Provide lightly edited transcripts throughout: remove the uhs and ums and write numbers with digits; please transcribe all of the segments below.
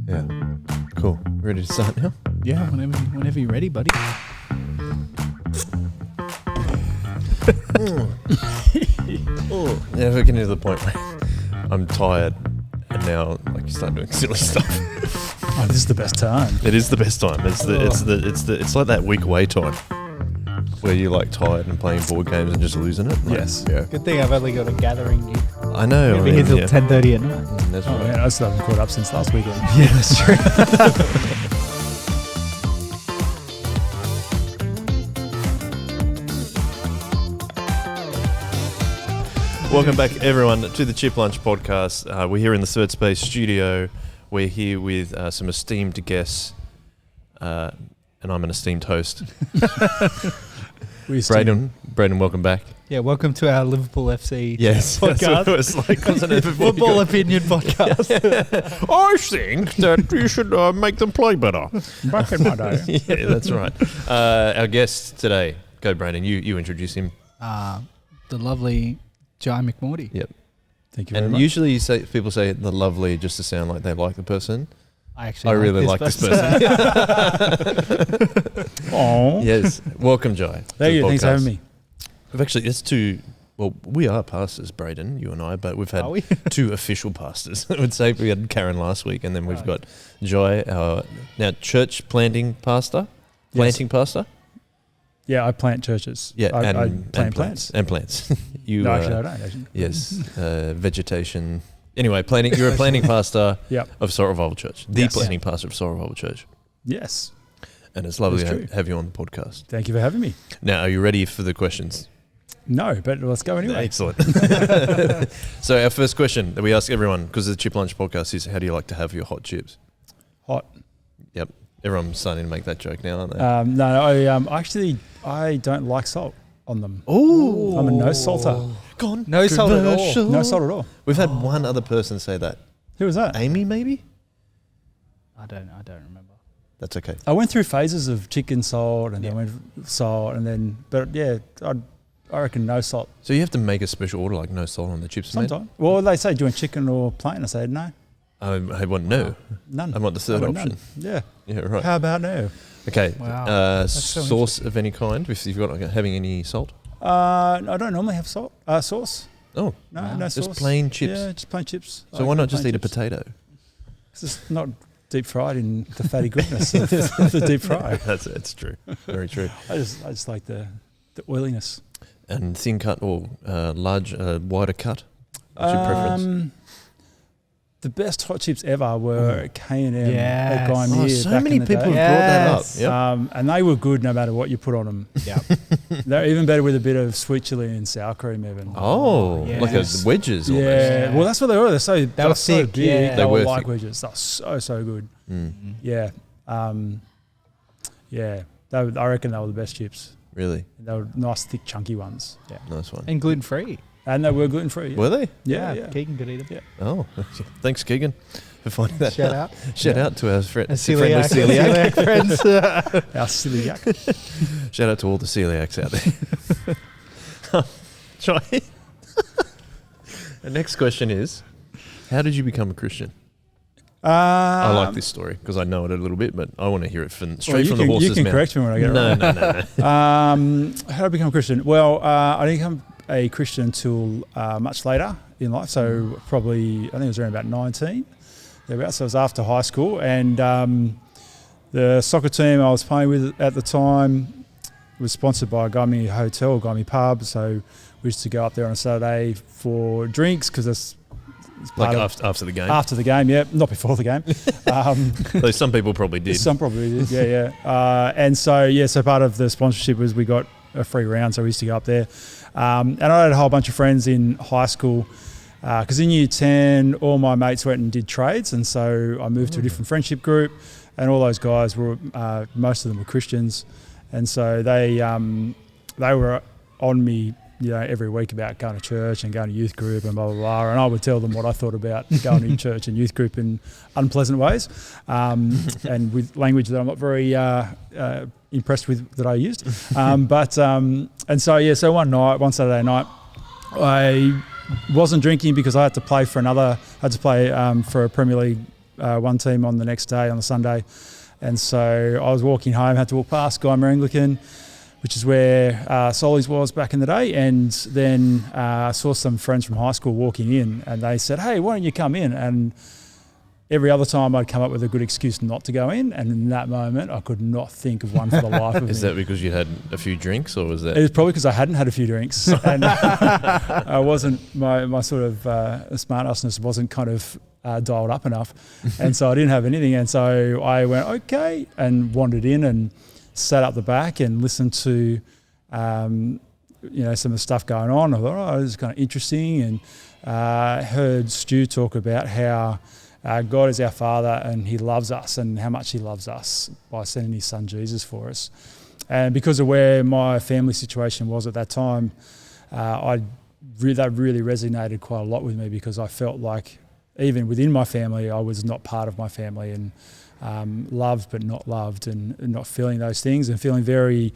Yeah. Cool. Ready to start now? Yeah, whenever you're ready, buddy. Oh, yeah, we're getting to the point where I'm tired and now like you start doing silly stuff. Oh, this is the best time. It is the best time. It's like that week away time where you're like tired and playing board games and just losing it. Like, Yes. Yeah. Good thing I've only got a gathering. I know. We'll be here till 10:30 at night. That's Oh right. man, I still haven't caught up since last weekend. Yeah, that's true. Welcome back, everyone, to the Chip Lunch Podcast. We're here in the Third Space studio. We're here with some esteemed guests, and I'm an esteemed host. Brayden, welcome back. Yeah, welcome to our Liverpool FC Yes, podcast. that's what it was like, wasn't it, before you Football got- opinion podcast. I think that you should make them play better. Back in my day. Yeah, that's right. Our guest today, go Brayden, you introduce him. The lovely Jai McMordie. Yep. Thank you very And much. usually people say the lovely just to sound like they like the person. I actually I really like this person. Oh, Yes. Welcome, Jai. to thank the you. Thanks for podcast. having me. We've actually, it's two, well, we are pastors, Brayden, you and I, but we've had Are we? two official pastors. I would say we had Karen last week, and then we've got Jai, our now church planting pastor. Planting pastor? Yeah, I plant churches. Yeah, I and plant plants. And plants. You, No, actually, I don't. Actually. yes, vegetation. Anyway, planting. You're a planting pastor Yep. of Soul Revival Church, the Yes. planting pastor of Soul Revival Church. Yes. And it's lovely That's to true. have you on the podcast. Thank you for having me. Now, are you ready for the questions? No, but let's go anyway. Excellent. So our first question that we ask everyone, because of the Chip Lunch Podcast, is how do you like to have your hot chips? Hot. Yep. Everyone's starting to make that joke now, aren't they? No, I don't like salt on them. Oh, I'm a no salter. Gone. No salt at all. No salt at all. We've had one other person say that. Who was that? Amy, maybe? I don't remember. That's okay. I went through phases of chicken salt and Yeah. then went salt and then, but yeah, I reckon no salt So you have to make a special order, like no salt on the chips, mate? sometimes. Well, they say, do you want chicken or plain? I said, no, I want no. none. I want the third I want option. none. Yeah. Yeah, right. How about no? Okay. Wow. so Sauce of any kind, if you've got having any salt? I don't normally have sauce. Oh, No, Wow. no just sauce. plain chips. Yeah, just plain chips. So why not just plain eat a chips. potato? It's just not deep fried in the fatty goodness of the deep fry. That's true. Very true. I just like the oiliness. And thin cut or wider cut? What's your preference? The best hot chips ever were K&M Yes. at Guy Mere So back many in the people have day. brought that up. Yes. Yep. And they were good no matter what you put on them. Yeah. They're even better with a bit of sweet chili and sour cream even. Oh, Yes. like a wedges almost. Yeah, well that's what they were. They were were so thick, big. yeah. They They were were like thick. wedges. They were so good. Mm, Yeah, yeah. I reckon they were the best chips. really They were nice, thick, chunky ones. Yeah, nice one. And gluten free. and they were gluten free. Were they? Yeah. Keegan could eat them. Yeah. Oh, thanks, Keegan, for finding that. Shout out. Shout Yeah. out to our friendly Celiac celiac. friends. Our celiac. Shout out to all the celiacs out there. Try. The next question is, how did you become a Christian? I like this story because I know it a little bit, but I want to hear it straight from the horse's You can mouth. correct me when I get it No, wrong. no. How did I become a Christian? Well, I didn't become a Christian until much later in life. So probably, I think it was around about 19. Thereabouts. So it was after high school. And the soccer team I was playing with at the time was sponsored by a Gummy Hotel, Gummy Pub. So we used to go up there on a Saturday for drinks because it's Like part of- after the game. after the game, yeah, not before the game. Though some people probably did. Some probably did, yeah. And so part of the sponsorship was we got a free round, so we used to go up there. And I had a whole bunch of friends in high school because in year 10, all my mates went and did trades, and so I moved to a different friendship group, and all those guys were, most of them were Christians, and so they were on me, every week about going to church and going to youth group and blah, blah, blah. And I would tell them what I thought about going to church and youth group in unpleasant ways and with language that I'm not very impressed with that I used. So one Saturday night, I wasn't drinking because I had to play for for a Premier League one team on the next day, on the Sunday. And so I was walking home, had to walk past Guymer Anglican, which is where Solly's was back in the day. And then I saw some friends from high school walking in, and they said, hey, why don't you come in? And every other time I'd come up with a good excuse not to go in. And in that moment, I could not think of one for the life of me. Is that because you had a few drinks, or was that? It was probably because I hadn't had a few drinks. And I wasn't, my sort of smartassness wasn't kind of dialed up enough. And so I didn't have anything. And so I went, okay, and wandered in and sat up the back and listened to, some of the stuff going on. I thought, this is kind of interesting. And heard Stu talk about how God is our Father and He loves us, and how much He loves us by sending His Son Jesus for us. And because of where my family situation was at that time, that really resonated quite a lot with me, because I felt like even within my family, I was not part of my family, and loved but not loved, and not feeling those things, and feeling very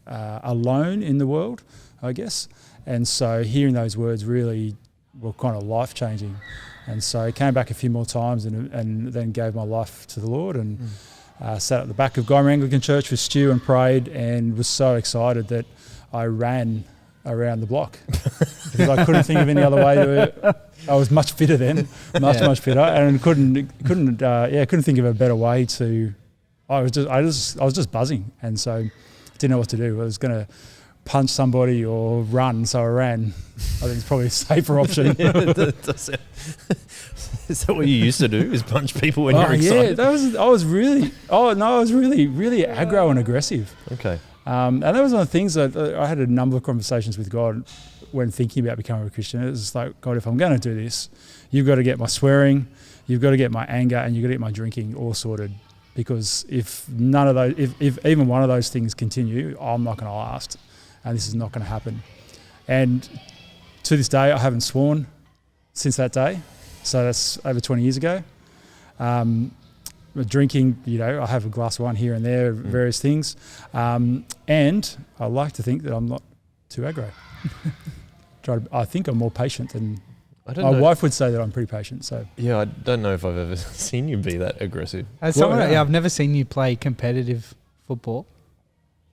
alone in the world, I guess. And so hearing those words really were kind of life-changing. And so I came back a few more times and then gave my life to the Lord, and sat at the back of Guymer Anglican Church with Stu and prayed, and was so excited that I ran around the block because I couldn't think of any other way to it. I was much fitter then, much fitter, and couldn't think of a better way to. I was just buzzing, and so didn't know what to do. I was going to punch somebody or run, so I ran. I think it's probably a safer option. Is that what you used to do? Is punch people when you're excited? Yeah, I was really aggro and aggressive. Okay. And that was one of the things that I had a number of conversations with God when thinking about becoming a Christian. It was like, God, if I'm going to do this, you've got to get my swearing, you've got to get my anger, and you've got to get my drinking all sorted. Because if none of those, if even one of those things continue, I'm not going to last, and this is not going to happen. And to this day, I haven't sworn since that day. So that's over 20 years ago. Drinking, I have a glass of wine here and there, various things. And I like to think that I'm not too aggro. I think I'm more patient than my wife would say that I'm pretty patient. So yeah, I don't know if I've ever seen you be that aggressive. I've never seen you play competitive football.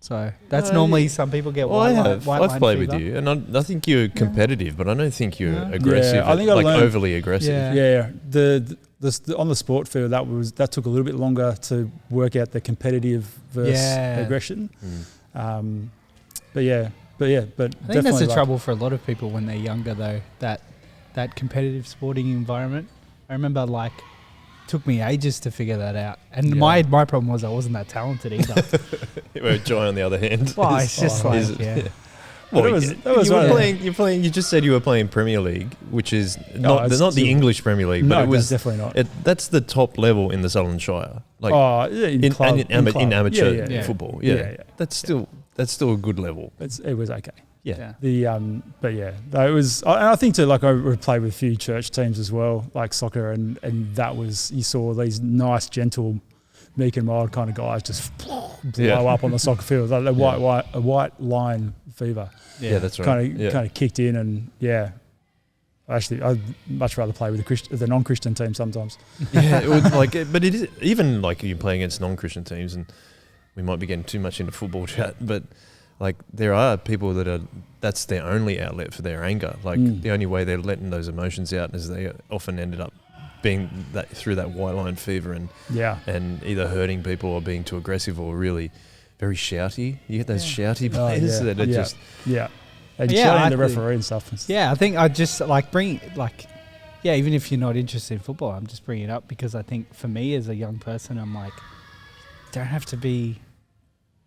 So that's normally some people get white line fever. I've played with you, and I think you're competitive, but I don't think you're aggressive. Yeah, I think I learned, overly aggressive. Yeah. The on the sport field that took a little bit longer to work out the competitive versus aggression. But I think that's the trouble for a lot of people when they're younger, though. That competitive sporting environment. I remember took me ages to figure that out, and my problem was I wasn't that talented either. Well, Joy, on the other hand, well, it's just Well, you just said you were playing Premier League, which is not the English Premier League, but no, it was definitely not. That's the top level in the Southern Shire, in amateur football. Yeah. That's still a good level. It was okay. Yeah. It was, and I think I played with a few church teams as well, like soccer, and that was, you saw these nice, gentle, meek and mild kind of guys just blow up on the soccer field, like a white line fever. Yeah, that's right. Kind of kicked in, and actually, I'd much rather play with the non-Christian team sometimes. Yeah, it would, but it is even you play against non-Christian teams, and we might be getting too much into football chat, but. There are people that's their only outlet for their anger. The only way they're letting those emotions out is they often ended up being through that white line fever and either hurting people or being too aggressive or really very shouty. You get those shouty players that are just... Yeah. And shouting the referee and stuff. Yeah, I think I just bring even if you're not interested in football, I'm just bringing it up because I think for me as a young person, I'm don't have to be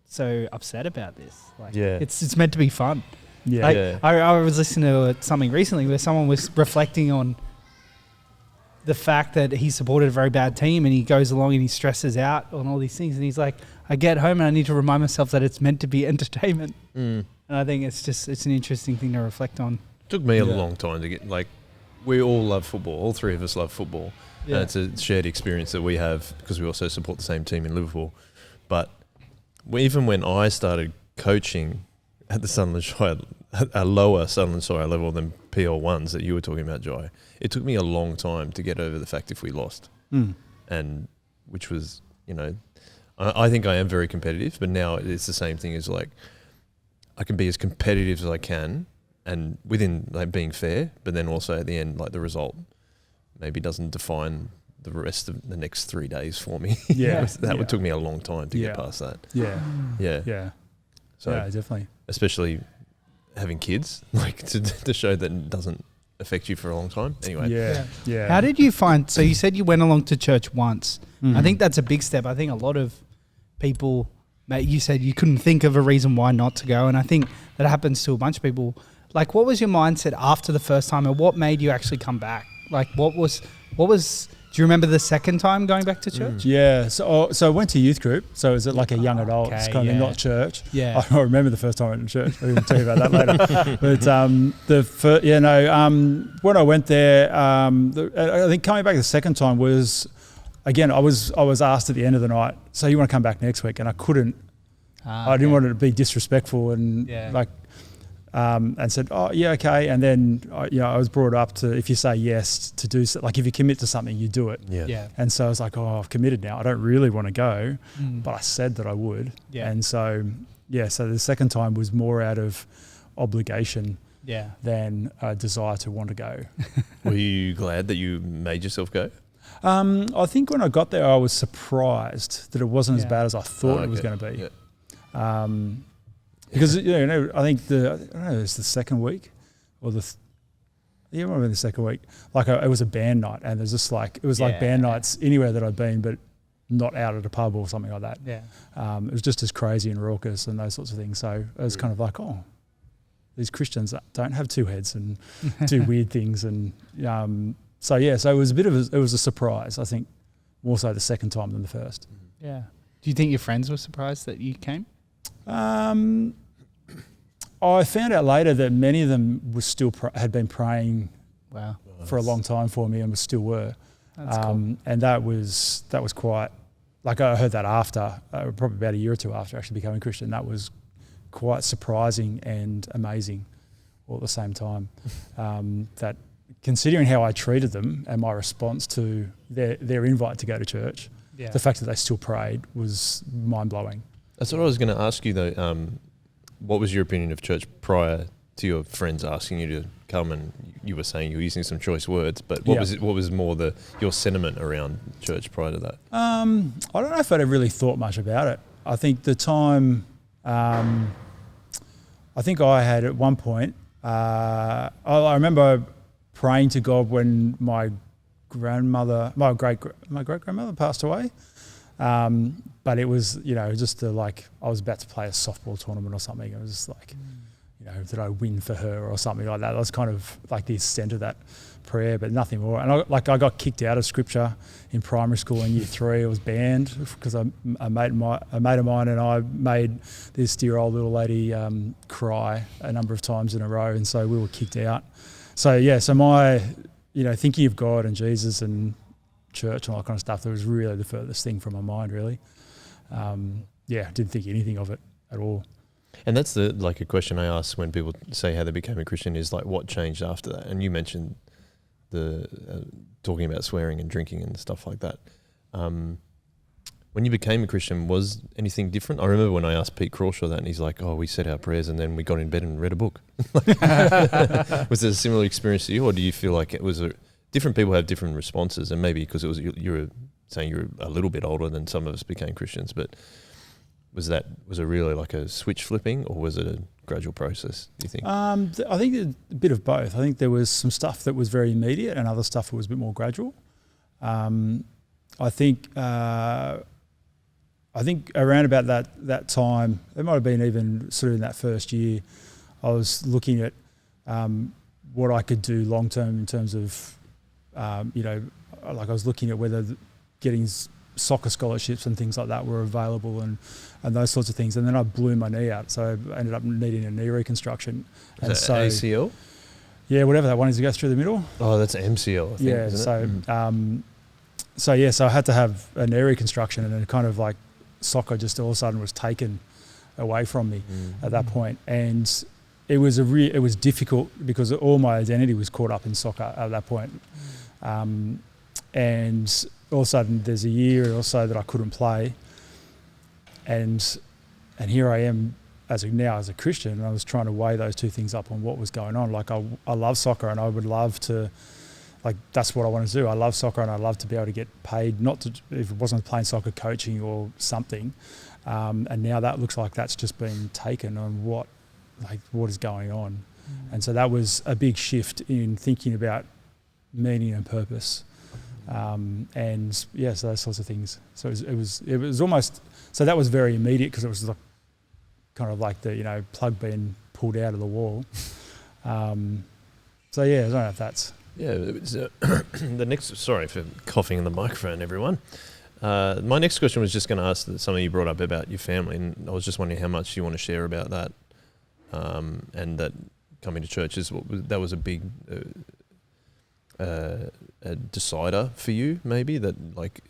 so upset about this. It's meant to be fun. I was listening to something recently where someone was reflecting on the fact that he supported a very bad team and he goes along and he stresses out on all these things, and he's like, I get home and I need to remind myself that it's meant to be entertainment. And I think it's an interesting thing to reflect on. It took me a long time to get we all love football. All three of us love football. And it's a shared experience that we have because we also support the same team in Liverpool. But even when I started coaching at the Sunderland Shire, a lower Sunderland Shire level than PL1s that you were talking about, Jai, it took me a long time to get over the fact if we lost. And which was, you know, I think I am very competitive, but now it's the same thing as like, I can be as competitive as I can and within like being fair, but then also at the end, like the result maybe doesn't define the rest of the next 3 days for me. Yeah. That took me a long time to get past that. Yeah. So yeah, definitely. Especially having kids, like to show that it doesn't affect you for a long time. Anyway. Yeah. How did you find, so you said you went along to church once. I think that's a big step. I think a lot of people, mate, you said you couldn't think of a reason why not to go. And I think that happens to a bunch of people. Like, what was your mindset after the first time, and what made you actually come back? Like, what was, do you remember the second time going back to church? Yeah, so I went to youth group, so it was like a young adult, it's kind of not church. Yeah. I remember the first time I went to church. I'll tell you about that later. But when I went there, I think coming back the second time was, again, I was asked at the end of the night, so you want to come back next week? And I couldn't. I didn't want it to be disrespectful and and said, oh, yeah, okay. And then, I was brought up to, if you say yes to do so, like if you commit to something, you do it. Yeah. And so I was like, oh, I've committed now. I don't really want to go, but I said that I would. Yeah. And so, so the second time was more out of obligation than a desire to want to go. Were you glad that you made yourself go? I think when I got there, I was surprised that it wasn't as bad as I thought it was going to be. Yeah. Because I think I don't know, it's the second week or it might have been the second week. Like it was a band night, and there's just like it was like band nights anywhere that I'd been, but not out at a pub or something like that. Yeah. It was just as crazy and raucous and those sorts of things. So it was kind of like, oh, these Christians don't have two heads and do weird things, and so it was it was a surprise. I think more so the second time than the first. Yeah. Do you think your friends were surprised that you came? I found out later that many of them had been praying for a long time for me, and still were. That's cool. And that was quite, like I heard that after, probably about a year or two after actually becoming Christian. That was quite surprising and amazing all at the same time. That considering how I treated them and my response to their invite to go to church, the fact that they still prayed was mind-blowing. That's what I was going to ask you though. What was your opinion of church prior to your friends asking you to come? And you were saying you were using some choice words, but what was more your sentiment around church prior to that? I don't know if I'd really thought much about it. I think the time, I think I had at one point, I remember praying to God when my great grandmother passed away. But it was, just I was about to play a softball tournament or something. It was just like, did I win for her or something like that? That was kind of like the extent of that prayer, but nothing more. And I got kicked out of scripture in primary school in year 3. I was banned because a mate of mine and I made this dear old little lady cry a number of times in a row, and so we were kicked out. So my, thinking of God and Jesus and church and all that kind of stuff, that was really the furthest thing from my mind, really. Didn't think anything of it at all. And that's a question I ask when people say how they became a Christian is like, what changed after that? And you mentioned the talking about swearing and drinking and stuff like that. When you became a Christian, was anything different? I remember when I asked Pete Crawshaw that, and he's like, "Oh, we said our prayers and then we got in bed and read a book." Was it a similar experience to you, or do you feel like it was different people have different responses, and maybe because it was you were saying you were a little bit older than some of us became Christians, but was it really like a switch flipping, or was it a gradual process, do you think? I think a bit of both. I think there was some stuff that was very immediate and other stuff that was a bit more gradual. I think around about that time, it might have been even sort of in that first year, I was looking at what I could do long term in terms of, I was looking at whether getting soccer scholarships and things like that were available and those sorts of things. And then I blew my knee out, so I ended up needing a knee reconstruction. Is that ACL? Yeah, whatever that one is to go through the middle. Oh, that's MCL, I think, isn't it? So I had to have a knee reconstruction, and then kind of like soccer just all of a sudden was taken away from me at that point. And it was difficult because all my identity was caught up in soccer at that point. And all of a sudden there's a year or so that I couldn't play. And here I am as a Christian, and I was trying to weigh those two things up on what was going on. Like I love soccer, and I would love to, like, that's what I want to do. I love soccer, and I love to be able to get paid, if it wasn't playing soccer, coaching or something. And now that looks like that's just been taken on what is going on. And so that was a big shift in thinking about meaning and purpose. And yeah, so those sorts of things. So it was almost, so that was very immediate because it was like, kind of like the, plug being pulled out of the wall. So yeah, I don't know if that's... Yeah, it was, the next, sorry for coughing in the microphone, everyone. My next question was just going to ask something you brought up about your family, and I was just wondering how much you want to share about that, and that coming to church that was a big a decider for you, maybe, that like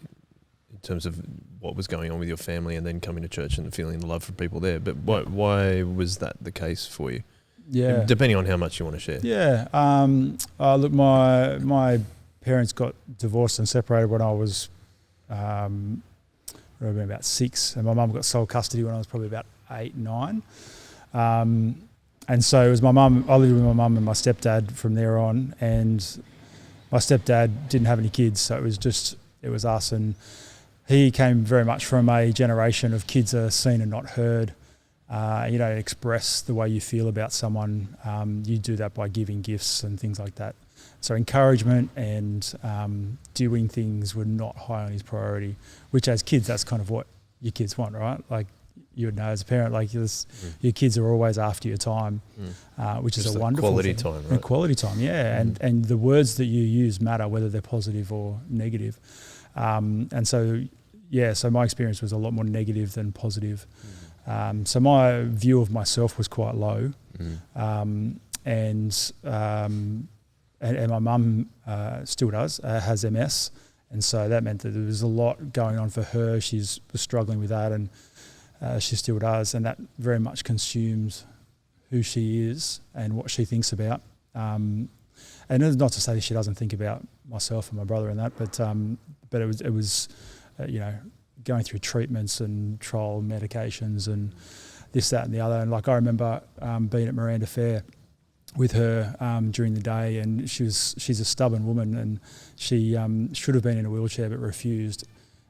in terms of what was going on with your family and then coming to church and feeling the love for people there. But why was that the case for you? Yeah, depending on how much you want to share. Yeah, look, my parents got divorced and separated when I was about 6, and my mum got sole custody when I was probably about 8, 9. And so it was my mum. I lived with my mum and my stepdad from there on, and my stepdad didn't have any kids, so it was us, and he came very much from a generation of kids are seen and not heard. You don't express the way you feel about someone. You do that by giving gifts and things like that. So encouragement and doing things were not high on his priority, which as kids, that's kind of what your kids want, right? Like you would know as a parent, like your kids are always after your time, which is a wonderful quality thing. time, right? And quality time, yeah. And the words that you use matter, whether they're positive or negative. And so, yeah, so my experience was a lot more negative than positive. So my view of myself was quite low. And my mum still does, has MS. And so that meant that there was a lot going on for her. She was struggling with that, and she still does. And that very much consumes who she is and what she thinks about. And it's not to say that she doesn't think about myself and my brother and that, but it was going through treatments and trial medications and this, that and the other. And like I remember being at Miranda Fair with her during the day, and she's a stubborn woman, and she should have been in a wheelchair but refused.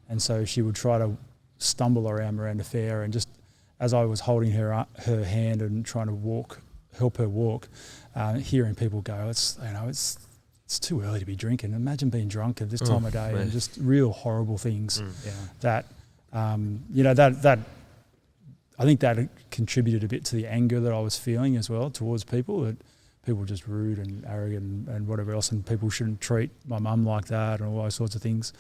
And so she would try to stumble around Miranda Fair, and just as I was holding her hand and trying to help her walk, hearing people go, it's too early to be drinking. Imagine being drunk at this time of day, and just real horrible things that I think that contributed a bit to the anger that I was feeling as well towards people, that people were just rude and arrogant and whatever else, and people shouldn't treat my mum like that and all those sorts of things.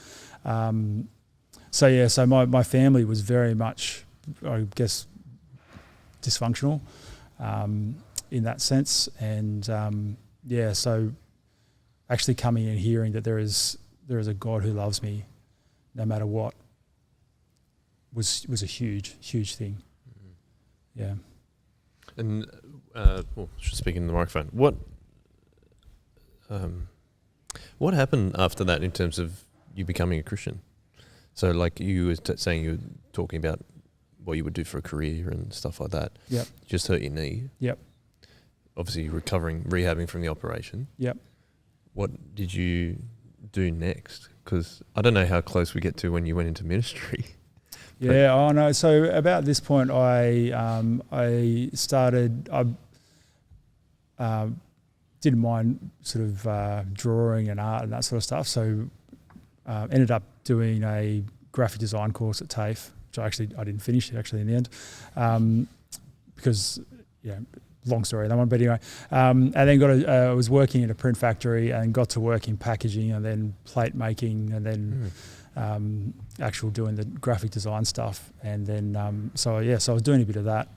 So my family was very much, I guess, dysfunctional in that sense. And so actually coming and hearing that there is a God who loves me no matter what was a huge, huge thing. Yeah. And speaking in the microphone, what happened after that in terms of you becoming a Christian? So like you were saying, you were talking about what you would do for a career and stuff like that. Yep. Just hurt your knee. Yep. Obviously rehabbing from the operation. Yep. What did you do next? Because I don't know how close we get to when you went into ministry. Yeah, I know. So about this point, I started. I didn't mind sort of drawing and art and that sort of stuff. So ended up doing a graphic design course at TAFE, which I didn't finish it actually in the end, because long story that one. But anyway, and then I was working in a print factory and got to work in packaging and then plate making and then. Actual doing the graphic design stuff, and then so I was doing a bit of that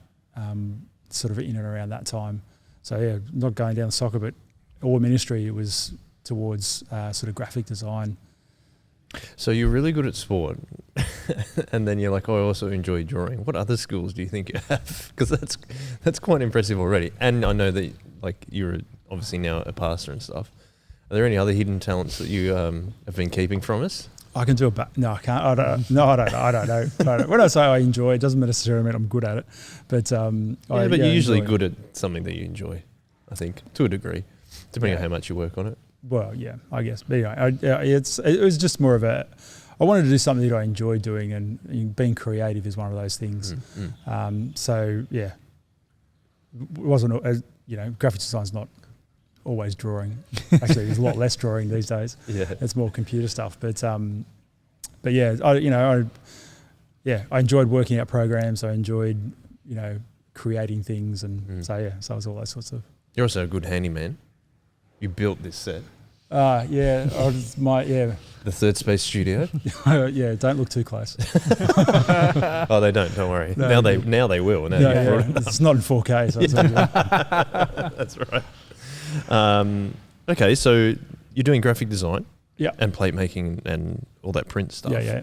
sort of in and around that time. So not going down soccer, but all ministry, it was towards sort of graphic design. So you're really good at sport. and then you're like, oh, I also enjoy drawing. What other skills do you think you have? Because that's quite impressive already. And I know that like you're obviously now a pastor and stuff. Are there any other hidden talents that you have been keeping from us? I can do it. No, I can't. I don't know. When I say I enjoy, it doesn't necessarily mean I'm good at it. But you're usually good at something that you enjoy, I think, to a degree, depending on how much you work on it. Well, yeah, I guess. But anyway, it was just more of I wanted to do something that I enjoy doing, and being creative is one of those things. So yeah, it wasn't, graphic design's not always drawing. Actually, there's a lot less drawing these days. Yeah, it's more computer stuff. But yeah, I enjoyed working out programs. I enjoyed creating things, and so it was all those sorts of. You're also a good handyman. You built this set. Yeah, The Third Space Studio. Yeah, don't look too close. Oh, they don't way. No, now they will. It's not in 4K, so it's all good. That's right. Okay, so you're doing graphic design, and plate making and all that print stuff. Yeah.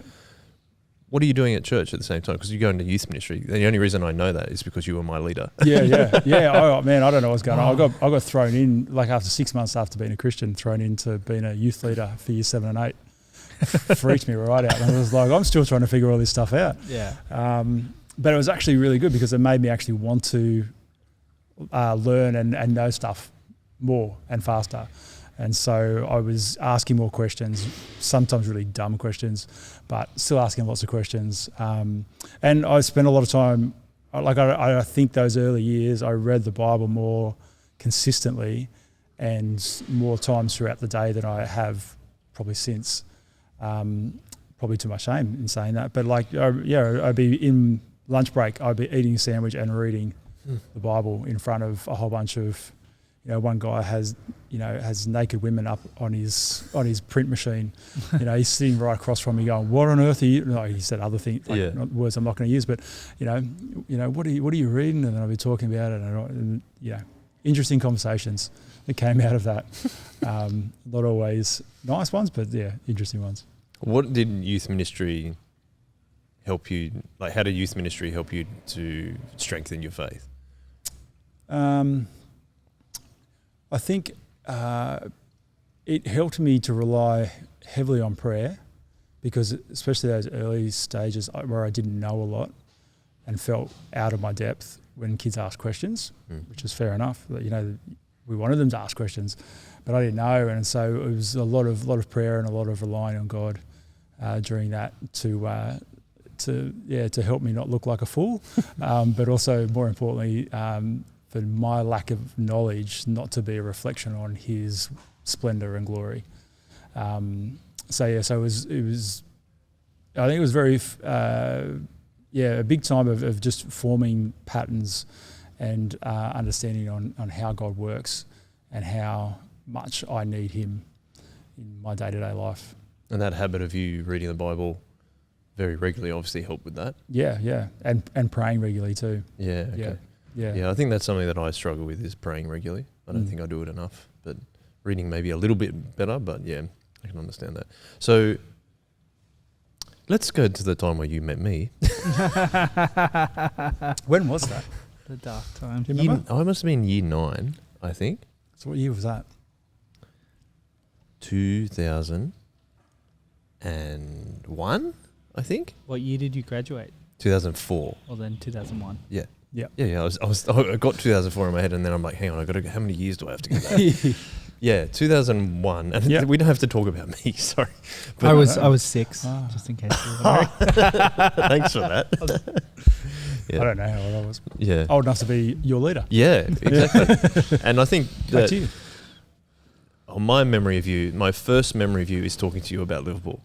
What are you doing at church at the same time? Because you go into youth ministry. The only reason I know that is because you were my leader. Yeah. Oh man, I don't know what's going on. I got thrown in like after 6 months after being a Christian, thrown into being a youth leader for years 7 and 8. Freaked me right out. And I was like, I'm still trying to figure all this stuff out. Yeah. But it was actually really good because it made me actually want to learn and know stuff more and faster. And so I was asking more questions, sometimes really dumb questions, but still asking lots of questions. And I spent a lot of time, I think those early years, I read the Bible more consistently and more times throughout the day than I have probably since. Probably to my shame in saying that. But I'd be in lunch break, I'd be eating a sandwich and reading the Bible in front of a whole bunch of, one guy has naked women up on his print machine. He's sitting right across from me going, what on earth are you, he said other things, words I'm not going to use, but, what are you reading? And then I'll be talking about it and interesting conversations that came out of that. Not always nice ones, but interesting ones. What did youth ministry help you, how did youth ministry help you to strengthen your faith? I think it helped me to rely heavily on prayer because especially those early stages where I didn't know a lot and felt out of my depth when kids asked questions, which is fair enough. We wanted them to ask questions, but I didn't know. And so it was a lot of prayer and a lot of relying on God during that to help me not look like a fool, but also more importantly, for my lack of knowledge not to be a reflection on His splendor and glory. So it was. I think it was very, a big time of just forming patterns and understanding on how God works and how much I need Him in my day-to-day life. And that habit of you reading the Bible very regularly obviously helped with that. Yeah, and praying regularly too. Yeah, okay. Yeah, I think that's something that I struggle with is praying regularly. I don't think I do it enough, but reading maybe a little bit better, but yeah, I can understand that. So let's go to the time where you met me. When was that? The dark time. Do you remember? I must have been year 9, I think. So what year was that? 2001, I think. What year did you graduate? 2004. Well, then 2001. Yeah. Yeah. I got 2004 in my head, and then I'm like, hang on, how many years do I have to go back? Yeah, 2001, and we don't have to talk about me. Sorry, but I was 6, just in case. Thanks for that. I don't know how old I was. Yeah, old enough to be your leader. Yeah, exactly. And I think that my first memory of you is talking to you about Liverpool.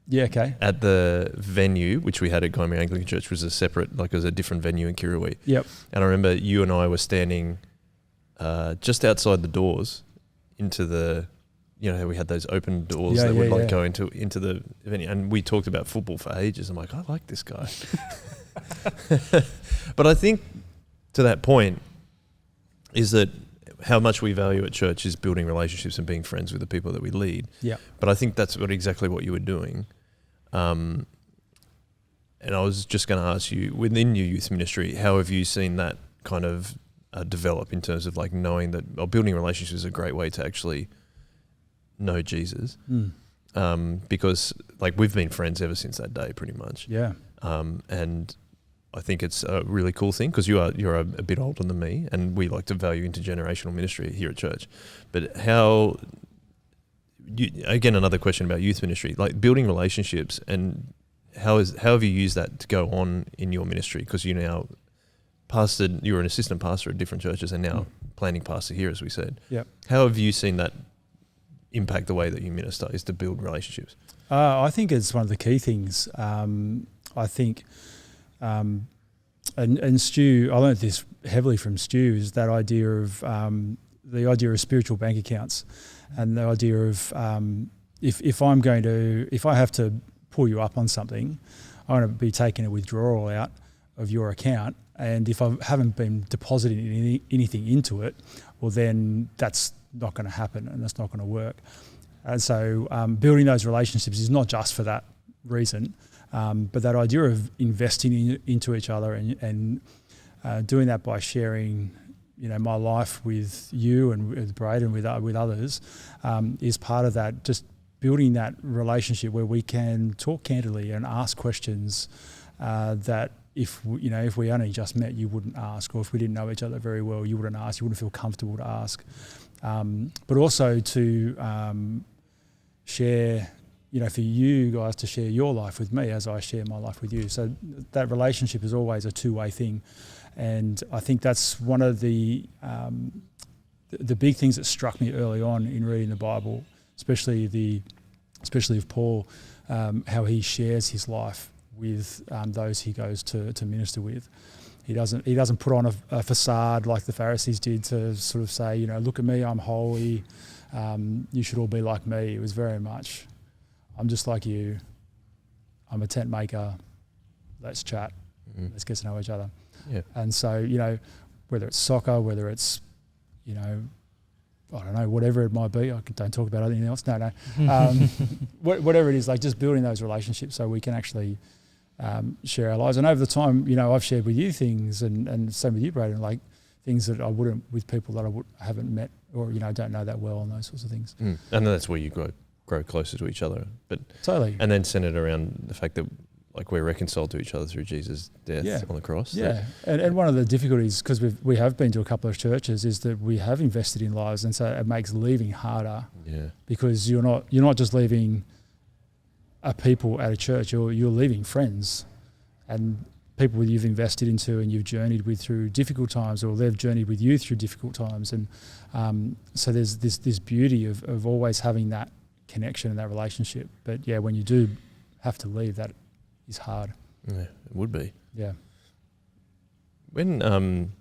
Yeah, okay. At the venue, which we had at Gymea Anglican Church, was it was a different venue in Kirrawee. Yep. And I remember you and I were standing just outside the doors into the, we had those open doors that would go into the venue. And we talked about football for ages. I'm like, I like this guy. But I think to that point is that how much we value at church is building relationships and being friends with the people that we lead. Yeah. But I think that's exactly what you were doing. I was just going to ask you, within your youth ministry, how have you seen that kind of develop in terms of like knowing that, or building relationships is a great way to actually know Jesus? Because like we've been friends ever since that day, pretty much. Yeah. And I think it's a really cool thing because you're a bit older than me, and we like to value intergenerational ministry here at church. But how, again, another question about youth ministry, like building relationships, and how have you used that to go on in your ministry? Because you now pastored, you were an assistant pastor at different churches, and now planning pastor here, as we said. Yeah. How have you seen that impact the way that you minister, is to build relationships? I think it's one of the key things. I think, and Stu, I learned this heavily from Stu, is that idea of the idea of spiritual bank accounts, and the idea of if I have to pull you up on something, I want to be taking a withdrawal out of your account, and if I haven't been depositing anything into it, well then that's not going to happen, and that's not going to work. And so building those relationships is not just for that reason, but that idea of investing into each other and doing that by sharing, my life with you and with Brayden, with others, is part of that. Just building that relationship where we can talk candidly and ask questions that if we only just met, you wouldn't ask, or if we didn't know each other very well, you wouldn't ask. You wouldn't feel comfortable to ask. But also to share, for you guys to share your life with me as I share my life with you. So that relationship is always a two-way thing. And I think that's one of the big things that struck me early on in reading the Bible, especially of Paul, how he shares his life with those he goes to minister with. He doesn't put on a facade like the Pharisees did to sort of say, look at me, I'm holy, you should all be like me. It was very much, I'm just like you, I'm a tent maker, let's chat, let's get to know each other. Yeah. And so, whether it's soccer, whether it's, I don't know, whatever it might be, I don't talk about anything else, no. Whatever it is, like just building those relationships so we can actually share our lives. And over the time, I've shared with you things, and same with you, Brayden, like things that I wouldn't with people that I haven't met or, don't know that well, and those sorts of things. And that's where you grow closer to each other. But totally. And then centered around the fact that like we're reconciled to each other through Jesus' death on the cross. Yeah, and one of the difficulties, because we have been to a couple of churches, is that we have invested in lives, and so it makes leaving harder. Yeah. Because you're not just leaving a people at a church, you're leaving friends, and people you've invested into and you've journeyed with through difficult times, or they've journeyed with you through difficult times, and so there's this beauty of always having that connection and that relationship. But yeah, when you do have to leave, that is hard. Yeah, it would be. Yeah. When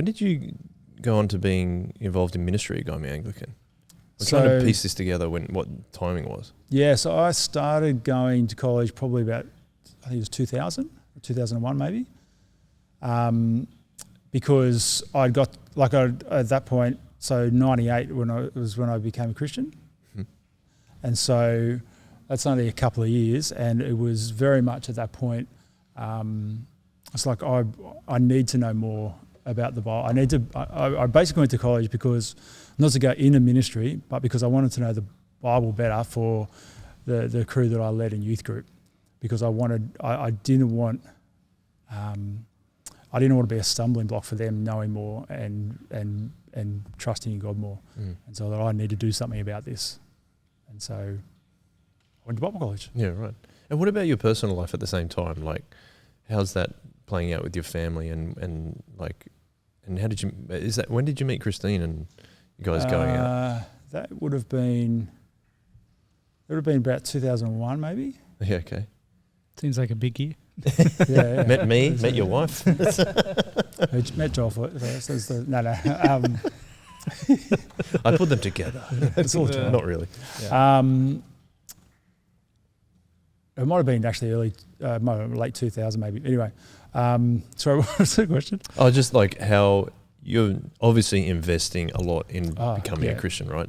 did you go on to being involved in ministry at Gymea Anglican? I'm trying to piece this together, what timing was. Yeah, so I started going to college probably about, I think it was 2000 or 2001 maybe, because I'd got, at that point, so 98 when I became a Christian. And so that's only a couple of years, and it was very much at that point, it's like I need to know more about the Bible. I basically went to college because, not to go into ministry, but because I wanted to know the Bible better for the crew that I led in youth group, because I didn't want to be a stumbling block for them knowing more and trusting in God more. And so I need to do something about this. And so I went to Bible college. Yeah, right. And what about your personal life at the same time? Like, how's that playing out with your family and how did you, when did you meet Christine and you guys going out? That would have been about 2001 maybe. Yeah, okay. Seems like a big year. Yeah. Met your wife. Met Joel first. No. I put them together. It's all Joel. Not really. Yeah. It might have been actually late 2000 maybe. Anyway, sorry, what was the question? Oh, just like how you're obviously investing a lot in becoming a Christian, right?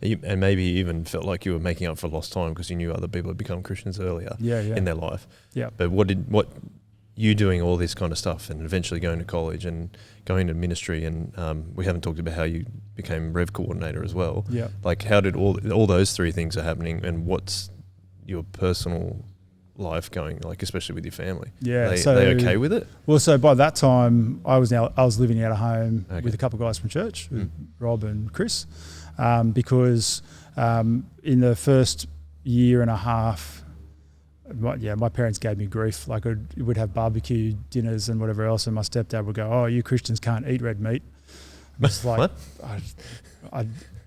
And maybe you even felt like you were making up for lost time because you knew other people had become Christians earlier in their life. Yeah. But what you doing all this kind of stuff and eventually going to college and going to ministry, and we haven't talked about how you became Rev coordinator as well. Yeah. Like, how did all those three things are happening, and what's your personal life going like, especially with your family? Yeah, are they okay with it? Well, so by that time, I was living out of home with a couple of guys from church, with Rob and Chris, because in the first year and a half, my parents gave me grief. Like, we'd have barbecue dinners and whatever else, and my stepdad would go, "Oh, you Christians can't eat red meat." It's like, what?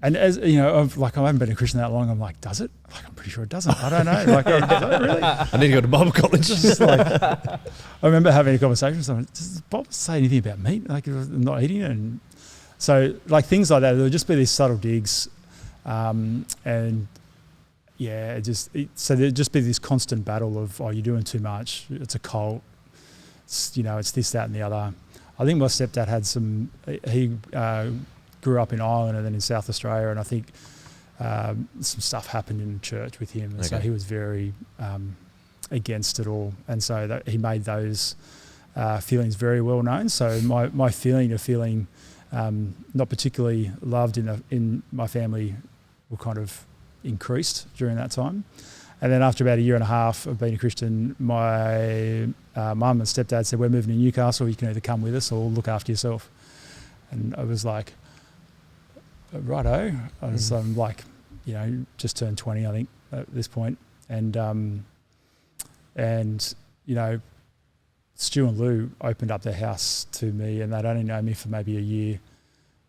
And as you know, I haven't been a Christian that long. I'm like, does it? Like, I'm pretty sure it doesn't. I don't know. Like, does it really? I need to go to Bible college. Just like, I remember having a conversation with someone. Does the Bible say anything about meat? Like, not eating it? And so, like, things like that. There would just be these subtle digs, and so there'd just be this constant battle of, you're doing too much. It's a cult. It's this, that, and the other. I think my stepdad had he grew up in Ireland and then in South Australia, and I think some stuff happened in church with him, and so he was very against it all, and so he made those feelings very well known. So my feeling not particularly loved in my family were kind of increased during that time. And then after about a year and a half of being a Christian, my mum and stepdad said, "We're moving to Newcastle. You can either come with us or look after yourself." And I was like, righto. I was just turned 20, I think, at this point. And Stu and Lou opened up their house to me, and they'd only known me for maybe a year,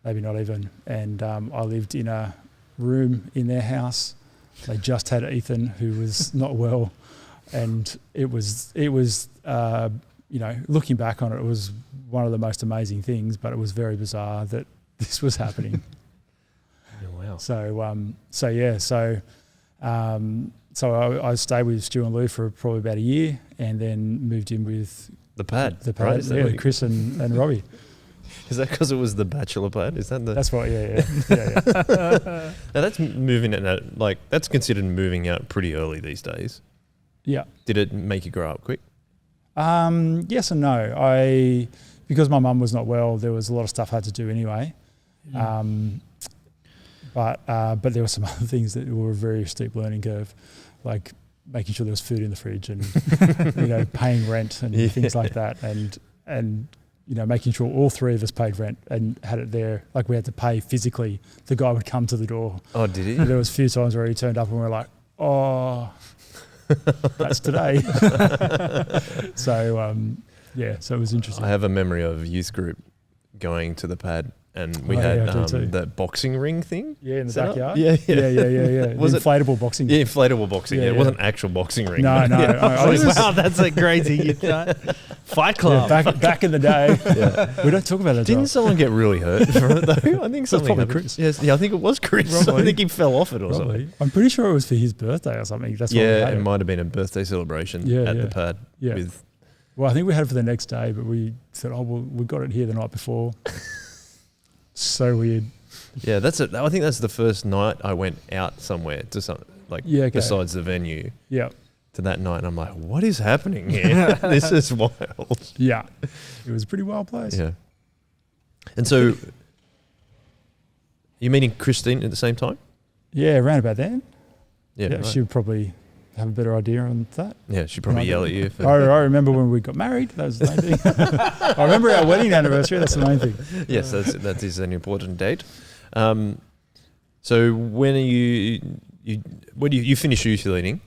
maybe not even. And I lived in a room in their house. They just had Ethan, who was not well, and it was looking back on it, it was one of the most amazing things, but it was very bizarre that this was happening. Oh, wow. So I stayed with Stu and Lou for probably about a year, and then moved in with the pad, right? Chris and Robbie. Is that because it was the bachelor pad? Is that the? That's right. Yeah. Now that's moving out. Like, that's considered moving out pretty early these days. Yeah. Did it make you grow up quick? Yes and no. Because my mum was not well, there was a lot of stuff I had to do anyway. But there were some other things that were a very steep learning curve, like making sure there was food in the fridge and paying rent and things like that, and making sure all three of us paid rent and had it there. Like, we had to pay physically. The guy would come to the door. Oh, did he? There was a few times where he turned up and we were like, "Oh, that's today." So it was interesting. I have a memory of a youth group going to the pad, and we had that boxing ring thing. Yeah, in the backyard. Yeah. Was it inflatable boxing? Yeah, inflatable boxing. Yeah, it wasn't actual boxing ring. No. Wow, that's like crazy. Fight Club. Yeah, back in the day. Yeah. We don't talk about that. Didn't someone get really hurt from it though? I think something happened. Chris. Yes, I think it was Chris. Probably. I think he fell off it or something. I'm pretty sure it was for his birthday or something. That's it might have been a birthday celebration at the pad. Yeah. Well, I think we had it for the next day, but we said, we got it here the night before. So weird. Yeah, that's it. I think that's the first night I went out somewhere to besides the venue. Yeah. To that night, and I'm like, what is happening here? This is wild. Yeah. It was a pretty wild place. Yeah. And so, you meeting Christine at the same time? Yeah, around about then. Yeah. Right. She would probably have a better idea on that. Yeah, she'd probably yell at you. I remember when we got married. That was the main thing. I remember our wedding anniversary. That's the main thing. Yes, that is an important date. So when are you finish youth leading?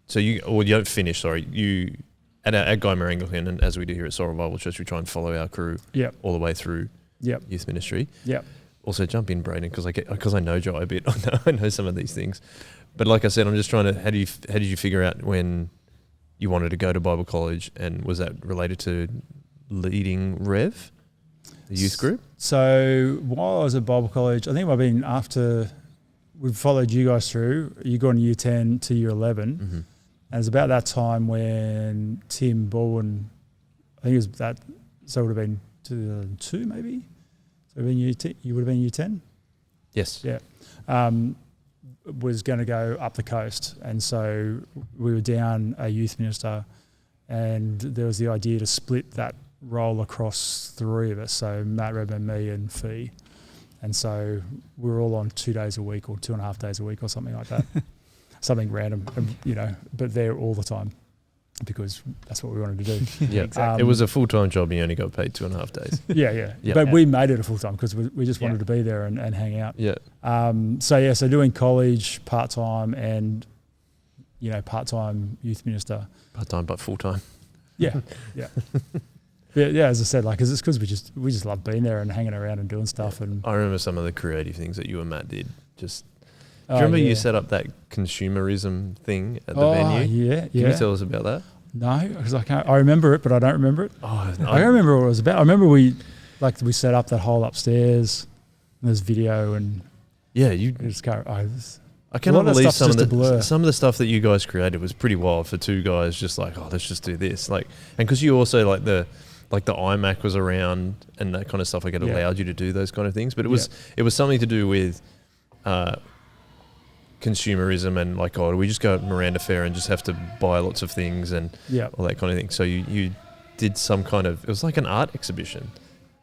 So you don't finish. Sorry, you at Guymer Anglican, and as we do here at Sorrel Bible Church, we try and follow our crew all the way through youth ministry. Yep. Also, jump in, Brayden, because I know Joe a bit. I know some of these things. But like I said, I'm just trying to. How did you figure out when you wanted to go to Bible college, and was that related to leading Rev, the youth group? So while I was at Bible college, I think I've been after we've followed you guys through. You got in year 10 to year 11, and it's about that time when Tim Baldwin, I think it was that. So it would have been 2002 maybe. So you would have been year 10? Yes. Yeah. Was going to go up the coast. And so we were down a youth minister, and there was the idea to split that role across 3 of us. So Matt Redmond, me and Fee. And so we were all on 2 days a week or 2.5 days a week or something like that. Something random, but there all the time because that's what we wanted to do. Yeah, exactly. It was a full-time job and you only got paid 2.5 days. Yeah. But we made it a full-time because we just wanted to be there and hang out. Yeah. So doing college part-time and, part-time youth minister. Part-time but full-time. Yeah. Yeah, as I said, it's because we just love being there and hanging around and doing stuff. Yeah. And I remember some of the creative things that you and Matt did. Do you remember you set up that consumerism thing at the venue? Yeah. Can you tell us about that? No, because I can't. I remember it, but I don't remember it. Oh, I don't remember what it was about. I remember we set up that whole upstairs. And there's video and you just can't. I cannot believe some of the stuff that you guys created was pretty wild for 2 guys. Just let's just do this. And because you also the iMac was around and that kind of stuff. It allowed you to do those kind of things. But it was something to do with consumerism and do we just go at Miranda Fair and just have to buy lots of things and all that kind of thing. So you did some kind of, it was like an art exhibition.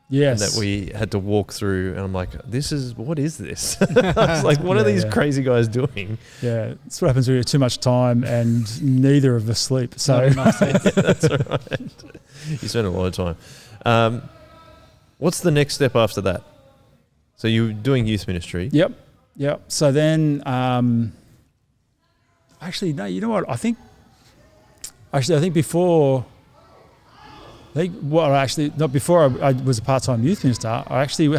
Yes. And that we had to walk through and I'm like, what is this? I was like, what are these crazy guys doing? Yeah, that's what happens when you have too much time and neither of us sleep. So that's all right. You spend a lot of time. What's the next step after that? So you're doing youth ministry. Yep. So then, actually, no, you know what? I think before, not before I was a part-time youth minister, I actually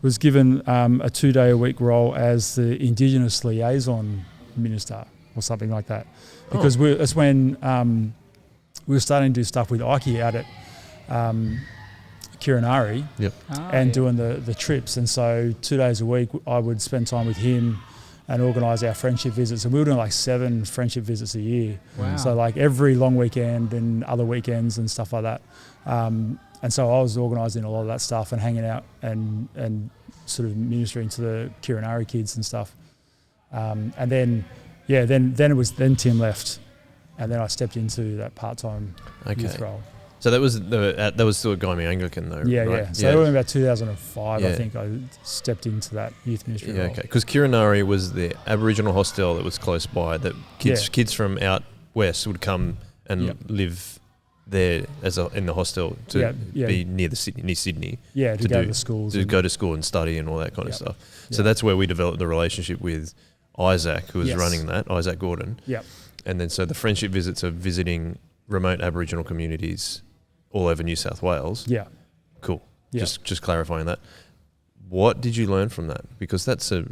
was given a 2-day-a-week role as the Indigenous liaison minister or something like that. Because that's when we were starting to do stuff with Ike out at Kirinari doing the trips. And so 2 days a week I would spend time with him and organise our friendship visits. And we were doing 7 friendship visits a year. Wow. So every long weekend and other weekends and stuff like that. And so I was organising a lot of that stuff and hanging out and sort of ministering to the Kirinari kids and stuff. And then Tim left. And then I stepped into that part-time youth role. So that was still at Gymea Anglican though, yeah, right? Yeah. So that was about 2005, I think, I stepped into that youth ministry role. Okay. Because Kirinari was the Aboriginal hostel that was close by that kids from out west would come and live there in the hostel to be near Sydney. Yeah, to go to schools. To go to school and study and all that kind of stuff. So that's where we developed the relationship with Isaac, who was running that, Isaac Gordon. Yeah. And then so the friendship visits are visiting remote Aboriginal communities all over New South Wales. Yeah. Cool. Yeah. Just clarifying that. What did you learn from that? Because that's a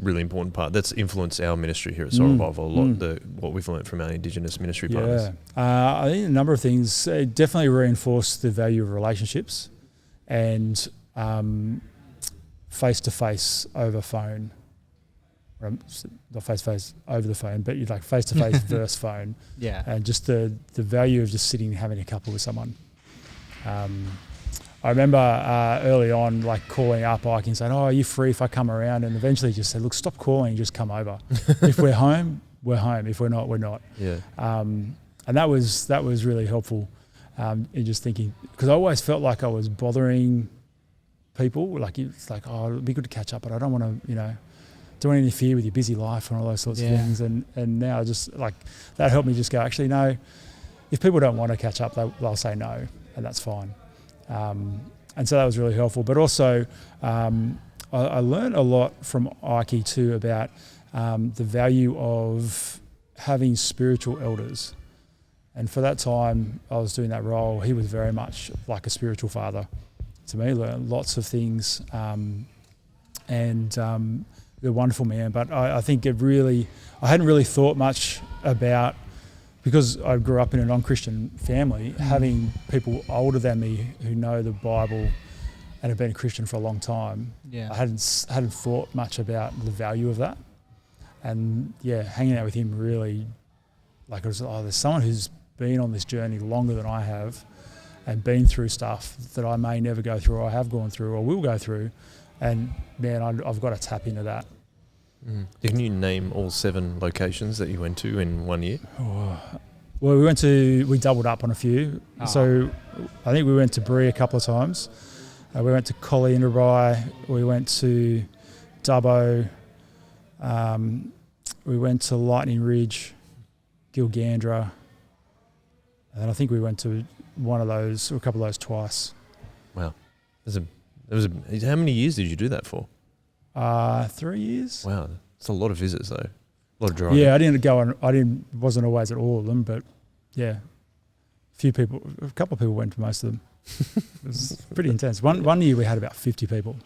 really important part. That's influenced our ministry here at Soul Revival a lot, what we've learned from our Indigenous ministry partners. I think a number of things. It definitely reinforced the value of relationships and face-to-face over phone. Not face-to-face over the phone, but you'd face-to-face versus phone. Yeah. And just the value of just sitting and having a couple with someone. I remember early on calling up Ike and saying, "Oh, are you free if I come around?" And eventually just said, "Look, stop calling, just come over. If we're home, we're home. If we're not, we're not." Yeah. And that was really helpful in just thinking, because I always felt like I was bothering people. It's oh, it'd be good to catch up, but I don't want to, don't want to interfere with your busy life and all those sorts of things. And now just that helped me just go, actually, no, if people don't want to catch up, they'll say no, and that's fine. And so that was really helpful. But also, I learned a lot from Ike too about the value of having spiritual elders. And for that time I was doing that role, he was very much like a spiritual father to me. Learned lots of things, and a wonderful man. But I think I hadn't really thought much about, because I grew up in a non-Christian family, having people older than me who know the Bible and have been a Christian for a long time. Yeah. I hadn't thought much about the value of that. And hanging out with him really, it was, there's someone who's been on this journey longer than I have, and been through stuff that I may never go through, or I have gone through, or will go through, and man, I've got to tap into that. Can you name all 7 locations that you went to in 1 year? Well, we doubled up on a few. So I think we went to Bree a couple of times. We went to Collie Inverby. We went to Dubbo. We went to Lightning Ridge, Gilgandra. And I think we went to one of those, or a couple of those twice. Wow. How many years did you do that for? 3 years. Wow. It's a lot of visits though. A lot of driving. Yeah, wasn't always at all of them, but yeah. A couple of people went to most of them. It was pretty intense. One year we had about 50 people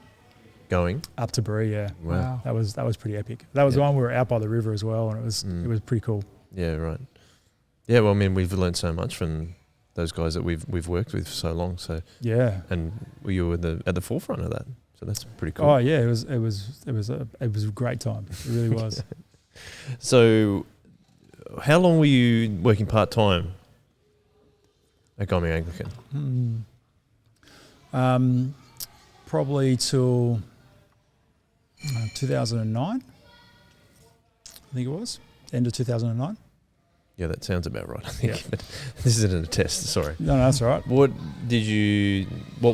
going up to Bree. Yeah, wow. That was pretty epic. That was the one we were out by the river as well, and it was pretty cool. Yeah, right. Yeah, well, I mean, we've learned so much from those guys that we've worked with for so long. So yeah, and you were at the forefront of that. So that's pretty cool. Oh yeah, it was a great time. It really was. So, how long were you working part time at Gombe Anglican? Probably till 2009. I think it was end of 2009. Yeah, that sounds about right. I think this isn't a test. Sorry. No, that's all right. What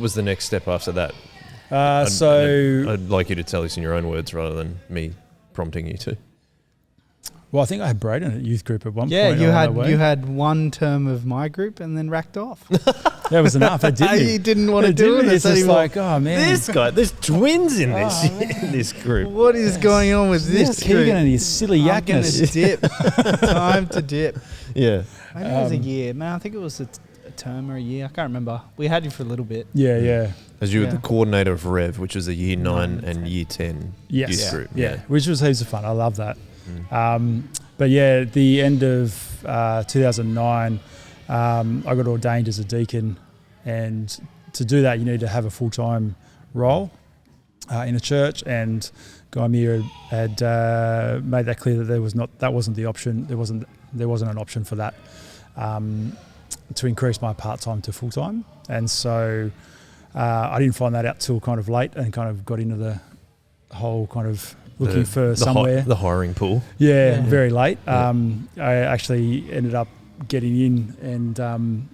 was the next step after that? I'd like you to tell us in your own words rather than me prompting you to. Well, I think I had Brayden at youth group at one point. Yeah, you had one term of my group and then racked off. That was enough. I didn't. You didn't want to do it. It's just like, oh man, this guy. There's twins in this group. What is going on with this group? Keegan and his silly yakness. Dip. Time to dip. Yeah. Maybe it was a year. Man, I think it was a term or a year. I can't remember. We had you for a little bit. Yeah. As you were the coordinator of Rev, which was a year 9 and year 10 youth group. Yeah, which was heaps of fun. I love that. But yeah, at the end of 2009, I got ordained as a deacon, and to do that, you need to have a full-time role in a church. And Guy Muir had made that clear that that wasn't the option. There wasn't an option for that to increase my part-time to full-time, and so I didn't find that out till kind of late, and kind of got into the whole kind of looking for somewhere. The hiring pool. Yeah, very late. I actually ended up getting in and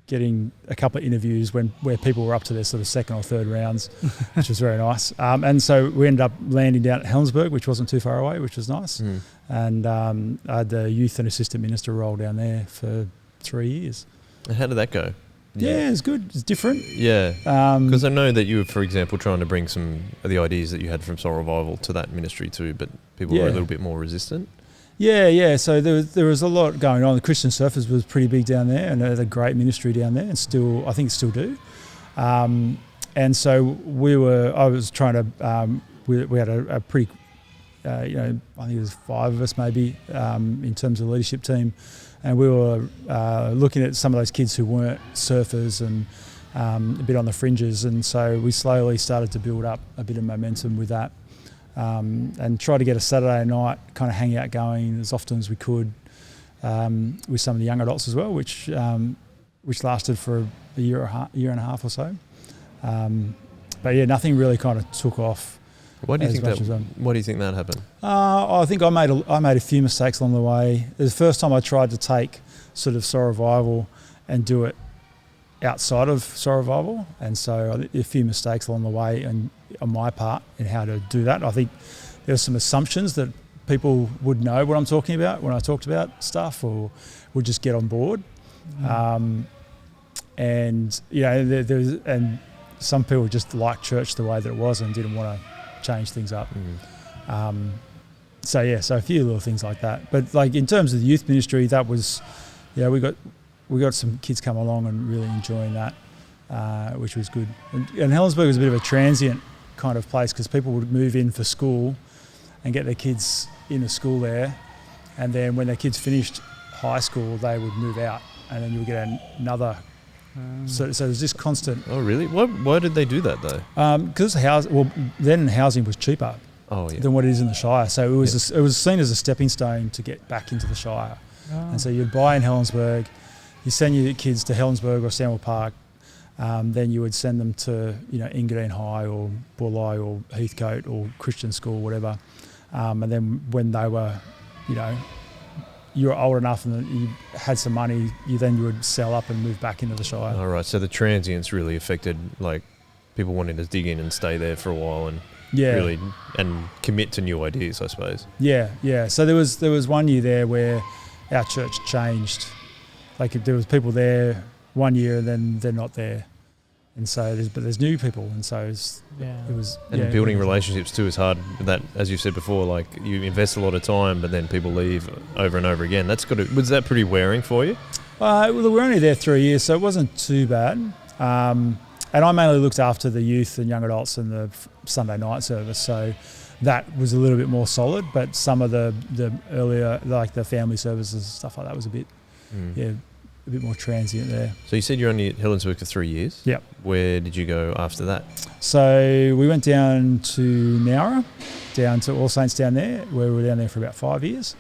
getting a couple of interviews where people were up to their sort of second or third rounds, which was very nice. And so we ended up landing down at Helensburgh, which wasn't too far away, which was nice. And I had the youth and assistant minister role down there for 3 years. And how did that go? Yeah, it's good. It's different. Yeah, because I know that you were, for example, trying to bring some of the ideas that you had from Soul Revival to that ministry too, but people were a little bit more resistant. Yeah. So there was a lot going on. The Christian Surfers was pretty big down there, and they had a great ministry down there, and I think still do. And so I was trying to. We had a pretty, I think it was 5 of us maybe in terms of the leadership team. And we were looking at some of those kids who weren't surfers and a bit on the fringes. And so we slowly started to build up a bit of momentum with that and try to get a Saturday night kind of hangout going as often as we could with some of the young adults as well, which lasted for a year and a half or so. But yeah, nothing really kind of took off. Why do you think that happened? I think I made a few mistakes along the way. It was the first time I tried to take sort of Soul Revival and do it outside of Soul Revival, and so a few mistakes along the way and on my part in how to do that. I think there were some assumptions that people would know what I'm talking about when I talked about stuff, or would just get on board. And and some people just liked church the way that it was and didn't want to change things up. So a few little things like that. But like in terms of the youth ministry, that was, we got some kids come along and really enjoying that, which was good. And Helensburgh was a bit of a transient kind of place because people would move in for school and get their kids in the school there, and then when their kids finished high school, they would move out, and then you would get another. So there's this constant. Oh really? Why did they do that though? Because then housing was cheaper than what it is in the Shire. So it was seen as a stepping stone to get back into the Shire. And so you'd buy in Helensburgh, you send your kids to Helensburgh or Stanwell Park, then you would send them to, Engadine High or Bulli or Heathcote or Christian school, whatever. And then when they were, you were old enough and you had some money, you would sell up and move back into the Shire. All right. So the transients really affected, like, people wanting to dig in and stay there for a while and really and commit to new ideas, I suppose. Yeah. So there was one year there where our church changed. Like, there was people there one year and then they're not there. And so there's new people, and so it was. And building relationships too is hard. That, as you said before, like, you invest a lot of time, but then people leave over and over again. Was that pretty wearing for you? Well, we were only there 3 years, so it wasn't too bad. And I mainly looked after the youth and young adults and the Sunday night service, so that was a little bit more solid. But some of the earlier, like the family services and stuff like that, was a bit a bit more transient there. So you said you're only at Helensburgh for 3 years? Yep. Where did you go after that? So we went down to Nowra, down to All Saints down there, where we were down there for about 5 years,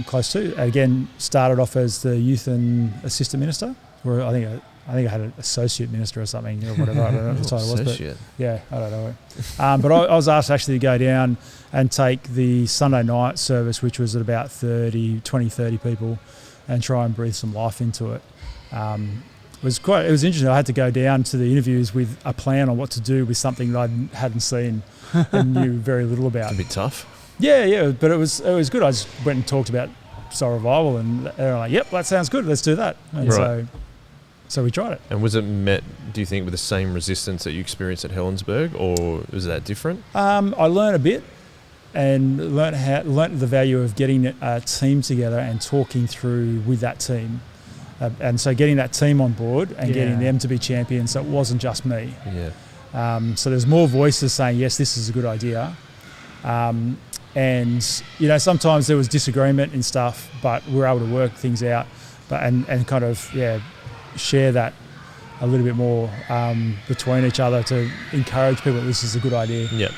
close to. Again, started off as the youth and assistant minister, or I think I had an associate minister or something, or whatever. I don't know what the title was. But yeah, I don't know. But I was asked actually to go down and take the Sunday night service, which was at about 30 people, and try and breathe some life into it. It was interesting. I had to go down to the interviews with a plan on what to do with something that I hadn't seen and knew very little about. It's a bit tough. Yeah, but it was good. I just went and talked about Soul Revival, and they were like, "Yep, that sounds good. Let's do that." And so we tried it. And was it met, do you think, with the same resistance that you experienced at Helensburgh, or was that different? I learned a bit, and learnt the value of getting a team together and talking through with that team. And so getting that team on board and getting them to be champions, so it wasn't just me. Yeah. So there's more voices saying, yes, this is a good idea. And, sometimes there was disagreement and stuff, but we were able to work things out and kind of, share that a little bit more between each other to encourage people that this is a good idea. Yeah.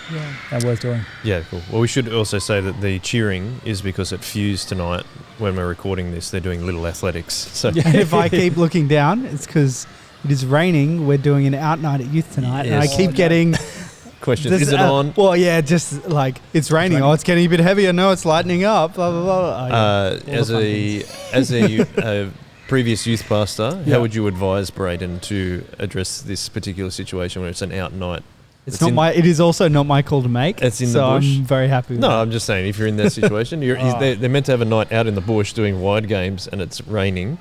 And worth doing. Yeah, cool. Well, we should also say that the cheering is because at Fuse tonight, when we're recording this, they're doing little athletics. So if I keep looking down, it's because it is raining. We're doing an out night at youth tonight, and I keep getting questions. Is it on? Well, yeah, just like it's raining. Oh, it's getting a bit heavier. No, it's lightening up. Blah blah blah. As a previous youth pastor, how would you advise Brayden to address this particular situation where it's an out night? It is also not my call to make. It's in the bush. I'm very happy with that. I'm just saying, if you're in that situation, they're meant to have a night out in the bush doing wide games, and it's raining.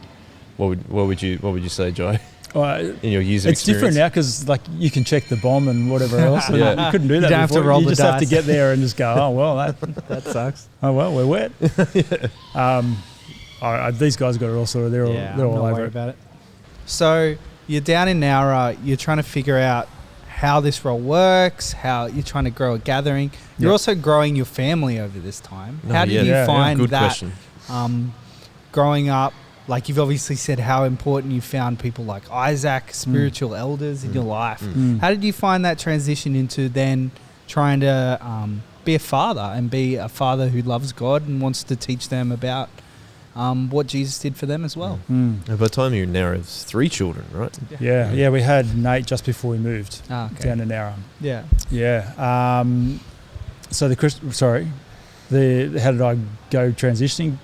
What would you say, Jai? In your years of experience, it's different now because you can check the bomb and whatever else. You couldn't do that. You don't have to roll the dice. You just have to get there and just go. Oh well, that sucks. Oh well, we're wet. These guys got it all sorted. They're all over it. About it. So you're down in Nowra. You're trying to figure out how this role works. How you're trying to grow a gathering. You're also growing your family over this time. How did you find good that? Question. Growing up, like you've obviously said, how important you found people like Isaac, spiritual elders in your life. How did you find that transition into then trying to be a father and be a father who loves God and wants to teach them about what Jesus did for them as well? And by the time you're in Nowra, it's 3 children, right? Yeah. We had Nate just before we moved down to Nowra. Yeah. So how did I go transitioning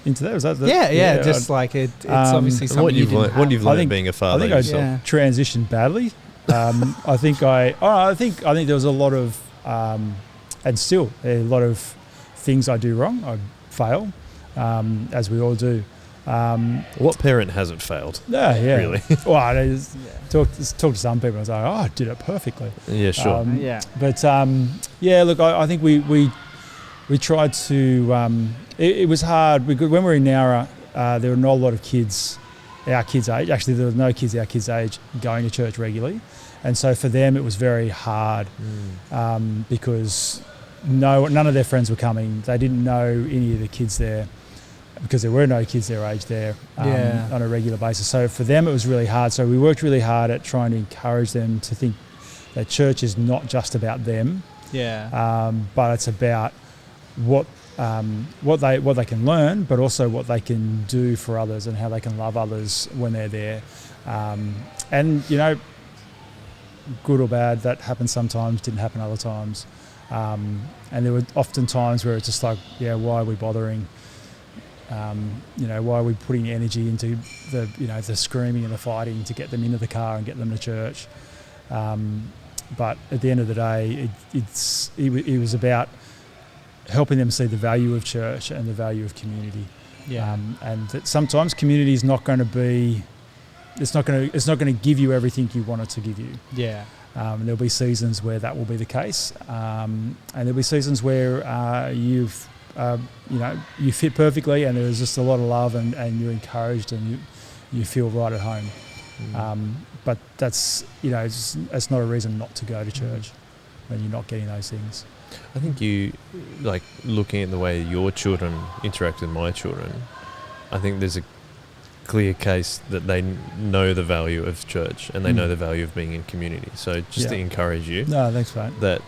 into that? Was that just like it's obviously something what you've learned being a father. I think I transitioned badly. I think there was a lot of and still a lot of things I do wrong. I fail. As we all do. What parent hasn't failed? Yeah. Really? Well, talk to some people and I was like, I did it perfectly. Yeah, sure. But look, I think we tried to. It was hard because when we were in Nowra, there were not a lot of kids our kids' age. Actually, there were no kids our kids' age going to church regularly, and so for them it was very hard because none of their friends were coming. They didn't know any of the kids there because there were no kids their age there on a regular basis. So for them it was really hard. So we worked really hard at trying to encourage them to think that church is not just about them, but it's about what they can learn, but also what they can do for others and how they can love others when they're there. And, you know, good or bad, that happens sometimes, didn't happen other times. And there were often times where it's just like, yeah, why are we bothering? You know, why are we putting energy into the, you know, the screaming and the fighting to get them into the car and get them to church? But at the end of the day, it was about helping them see the value of church and the value of community. Yeah. And that sometimes community is not going to be, it's not going to give you everything you want it to give you. Yeah. And there'll be seasons where that will be the case, and there'll be seasons where you fit perfectly, and there's just a lot of love, and you're encouraged, and you feel right at home. But that's, you know, it's not a reason not to go to church when you're not getting those things. I think you, like, looking at the way your children interact with my children, I think there's a clear case that they know the value of church and they know the value of being in community. So just to encourage you. No, thanks, mate. That,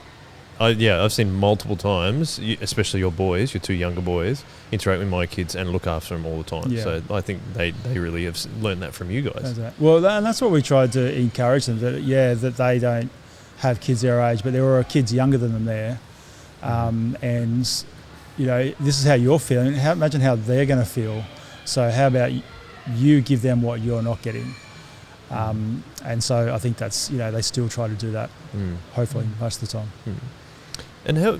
I've seen multiple times, especially your boys, your two younger boys, interact with my kids and look after them all the time. Yeah. So I think they really have learned that from you guys. Well, and that's what we tried to encourage them, that they don't have kids their age, but there are kids younger than them there. And, you know, this is how you're feeling. Imagine how they're going to feel. So how about you give them what you're not getting? And so I think that's, you know, they still try to do that, hopefully, most of the time. And how,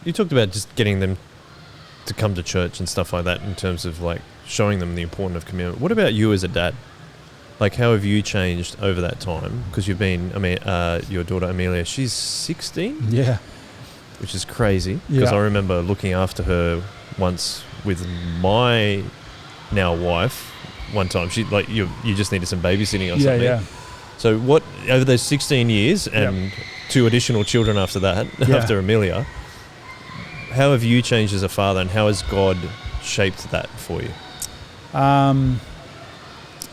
you talked about just getting them to come to church and stuff like that in terms of, like, showing them the importance of commitment. What about you as a dad? Like, how have you changed over that time? Because you've been, your daughter Amelia, she's 16? Yeah. Which is crazy, because I remember looking after her once with my now wife. One time, she, like, you just needed some babysitting or something. Yeah. So what, over those 16 years and 2 additional children after that, after Amelia, how have you changed as a father, and how has God shaped that for you?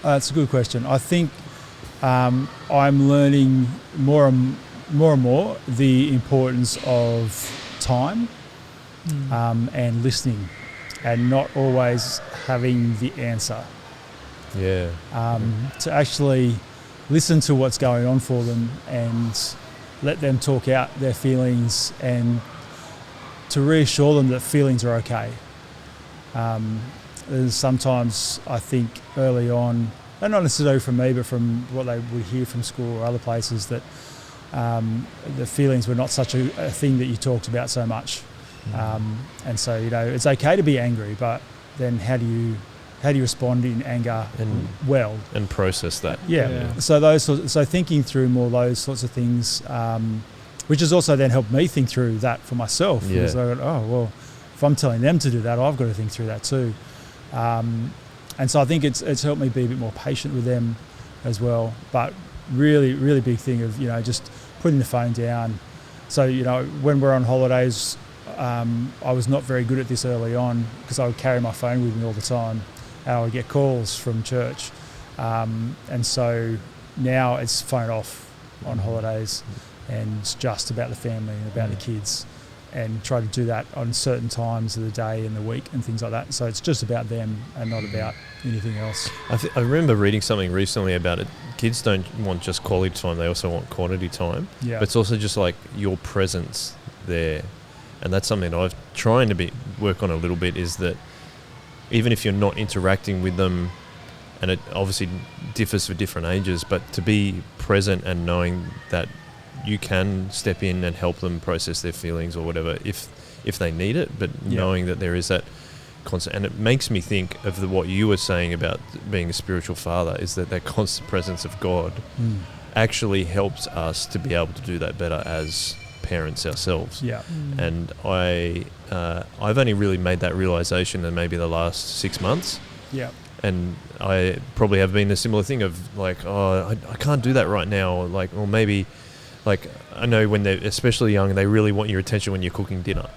That's a good question. I think I'm learning more and more the importance of time and listening, and not always having the answer. Yeah. To actually listen to what's going on for them and let them talk out their feelings, and to reassure them that feelings are okay. Sometimes I think early on, and not necessarily from me, but from what they would hear from school or other places, that the feelings were not such a thing that you talked about so much. And so, you know, it's okay to be angry, but then how do you respond in anger and process that? Yeah. So thinking through more those sorts of things, which has also then helped me think through that for myself. Yeah. Because I go, if I'm telling them to do that, I've got to think through that too. And so I think it's helped me be a bit more patient with them as well. But really, really big thing of, you know, just putting the phone down. So, you know, when we're on holidays, I was not very good at this early on, because I would carry my phone with me all the time, and I would get calls from church. And so now it's phone off on holidays, and it's just about the family and about the kids, and try to do that on certain times of the day and the week and things like that. So it's just about them and not about anything else. I remember reading something recently about it. Kids don't want just quality time, they also want quantity time. Yeah. But it's also just like your presence there. And that's something that I've trying to work on a little bit, is that even if you're not interacting with them, and it obviously differs for different ages, but to be present and knowing that you can step in and help them process their feelings or whatever if they need it, but knowing that there is that constant. And it makes me think of what you were saying about being a spiritual father, is that constant presence of God actually helps us to be able to do that better as parents ourselves. And I've only really made that realization in maybe the last 6 months. And I probably have been a similar thing of like, I can't do that right now, or maybe, like, I know when they're especially young, they really want your attention when you're cooking dinner.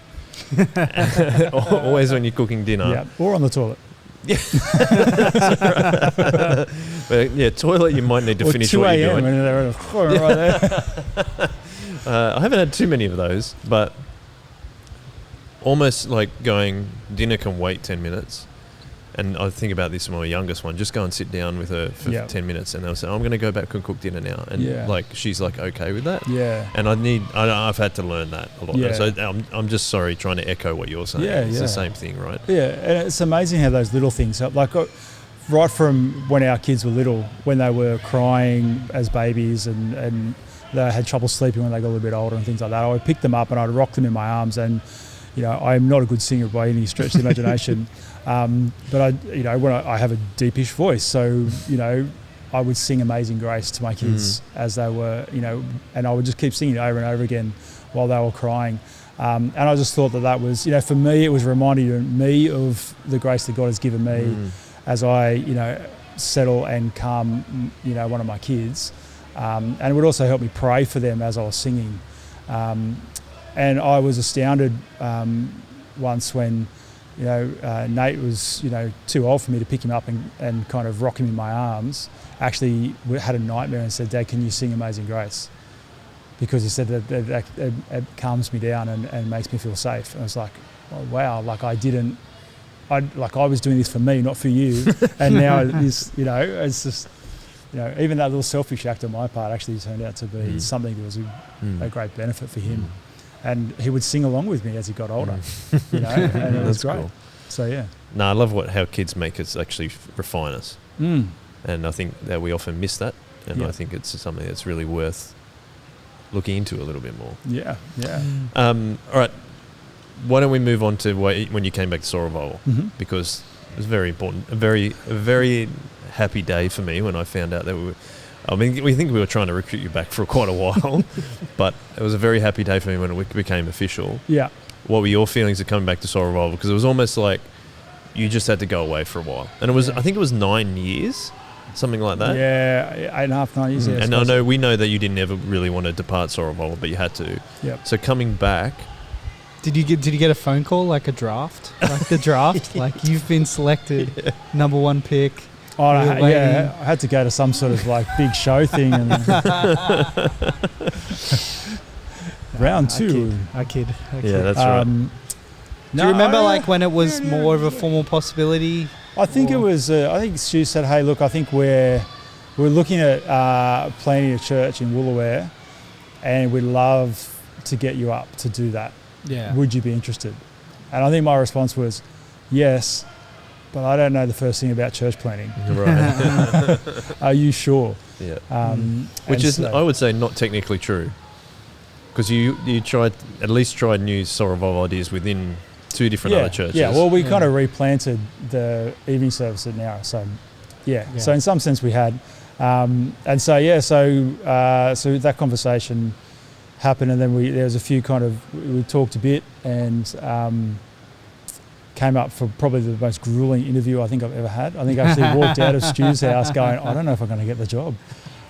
Always when you're cooking dinner. Or on the toilet. But toilet you might need to finish what you're doing. And they're right there. I haven't had too many of those, but almost like going, dinner can wait 10 minutes. And I think about this with my youngest one. Just go and sit down with her for 10 minutes, and they'll say, "I'm going to go back and cook dinner now." And like she's like okay with that. Yeah. And I've had to learn that a lot. Yeah. So I'm just trying to echo what you're saying. It's the same thing, right? Yeah, and it's amazing how those little things help. Like right from when our kids were little, when they were crying as babies and they had trouble sleeping when they got a little bit older and things like that, I would pick them up and I'd rock them in my arms. And I'm not a good singer by any stretch of the imagination. But I have a deepish voice, so I would sing Amazing Grace to my kids as they were, and I would just keep singing it over and over again while they were crying. And I just thought that was, for me, it was reminding me of the grace that God has given me as I, settle and calm, one of my kids. And it would also help me pray for them as I was singing. And I was astounded once when Nate was, too old for me to pick him up and kind of rock him in my arms. Actually had a nightmare and said, "Dad, can you sing Amazing Grace?" Because he said that it calms me down and makes me feel safe. And I was like, oh, wow, like I was doing this for me, not for you. And now it's just, even that little selfish act on my part actually turned out to be something that was a great benefit for him. And he would sing along with me as he got older, and it was great. Cool. So, yeah. No, I love how kids make us actually refine us. And I think that we often miss that. And I think it's something that's really worth looking into a little bit more. Yeah, yeah. All right. Why don't we move on to when you came back to Soul Revival? Because it was very important. A very happy day for me when I found out that we think we were trying to recruit you back for quite a while, but it was a very happy day for me when it became official. Yeah. What were your feelings of coming back to Soul Revival? Because it was almost like you just had to go away for a while. And it was, I think it was 9 years, something like that. Yeah, 8.5, 9 years. And we know that you didn't ever really want to depart Soul Revival, but you had to. Yep. So coming back... Did you get a phone call, like a draft? Like the draft? Like you've been selected, number one pick. Oh, I had to go to some sort of like big show thing. And round two. I kid. Yeah, that's right. Do you remember like when it was more of a formal possibility? I think it was. I think Stu said, "Hey, look, I think we're looking at planning a church in Woolooware, and we'd love to get you up to do that. Yeah. Would you be interested?" And I think my response was, "Yes, but I don't know the first thing about church planning." Right. Are you sure? Yeah. Which is, I would say, not technically true, because you at least tried new Soul Revival ideas within 2 different other churches. Yeah. Well, we kind of replanted the evening service at Nowra, so yeah. So in some sense we had, and so so that conversation happened, and then there was a few we talked a bit and. Came up for probably the most grueling interview I think I've ever had. I think I actually walked out of Stu's house going, I don't know if I'm going to get the job.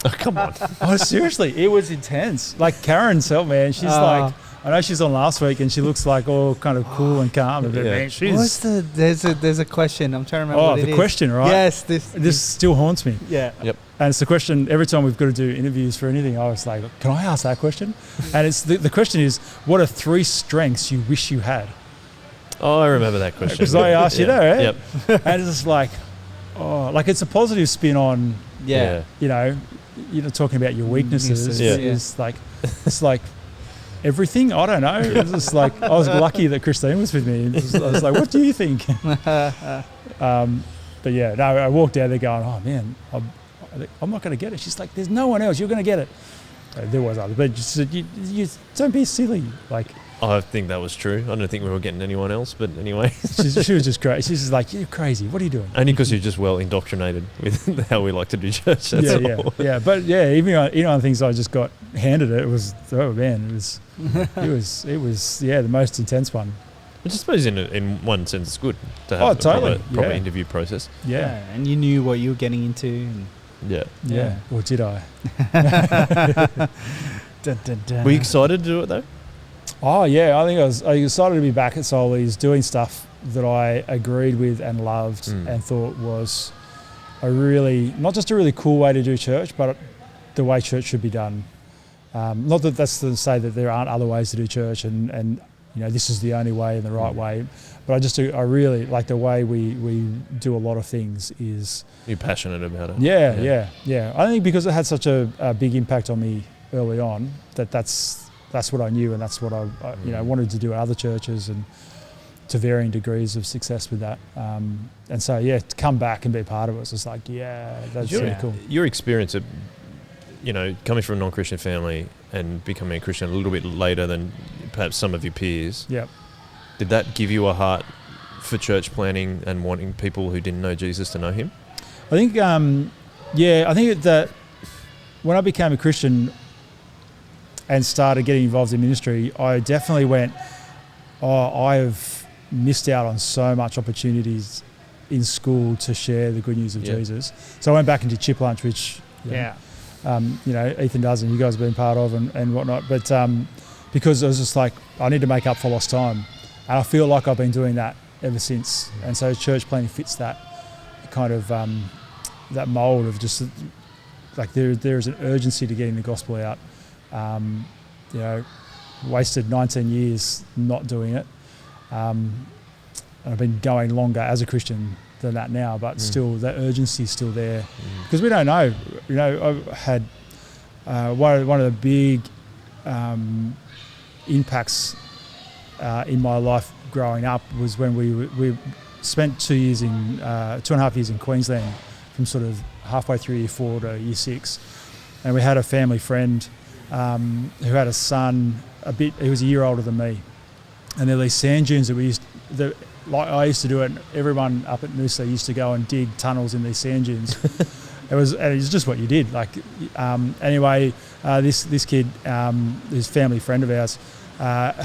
Oh, come on. Oh, seriously, it was intense. Like Karen's helped me, and she's like, I know she's on last week, and she looks like all kind of cool and calm. There's a question. I'm trying to remember what it is. Question, right? Yes. This still haunts me. Yeah. Yep. And it's the question, every time we've got to do interviews for anything, I was like, can I ask that question? And it's the question is, what are 3 strengths you wish you had? Oh, I remember that question. Because I asked you that, right? Yep. And it's just like, it's a positive spin on, you're talking about your weaknesses. It's like everything. I don't know. It's just like, I was lucky that Christine was with me. I was like, what do you think? But yeah, no, I walked out there going, oh man, I'm not going to get it. She's like, there's no one else. You're going to get it. There was others, but you don't be silly. Like, I think that was true. I don't think we were getting anyone else, but anyway. She was just crazy. She's just like, you're crazy. What are you doing? Only because you're just well indoctrinated with how we like to do church. That's all. Yeah. But yeah, even on things I just got handed it was, oh man, it was the most intense one. Which I suppose in one sense it's good to have a proper interview process. Yeah. And you knew what you were getting into. Yeah. Or did I? Dun, dun, dun. Were you excited to do it though? Oh yeah, I think I was excited to be back at Soulies doing stuff that I agreed with and loved and thought was not just a really cool way to do church, but the way church should be done. Not that that's to say that there aren't other ways to do church, and this is the only way and the right way. But I really like the way we do a lot of things. You're passionate about it. Yeah. I think because it had such a big impact on me early on, that's what I knew, and that's what I wanted to do at other churches, and to varying degrees of success with that. And so, to come back and be part of it was just like, that's really cool. Your experience of, coming from a non-Christian family and becoming a Christian a little bit later than perhaps some of your peers. Yep. Did that give you a heart for church planning and wanting people who didn't know Jesus to know him? I think, I think that when I became a Christian and started getting involved in ministry, I definitely went, I have missed out on so much opportunities in school to share the good news of Jesus. So I went back into Chip Lunch, which Ethan does and you guys have been part of and whatnot. But because I was just like, I need to make up for lost time. And I feel like I've been doing that ever since. And so church planning fits that kind of that mould of just like there is an urgency to getting the gospel out. Wasted 19 years not doing it. And I've been going longer as a Christian than that now, but still that urgency is still there. Because we don't know. I've had one of the big impacts in my life growing up was when we spent 2.5 years in Queensland, from sort of halfway through year 4 to year 6, and we had a family friend who had a son he was a year older than me, and there were these sand dunes that I used to do it, and everyone up at Noosa used to go and dig tunnels in these sand dunes. It was just what you did. Anyway, this kid, this family friend of ours,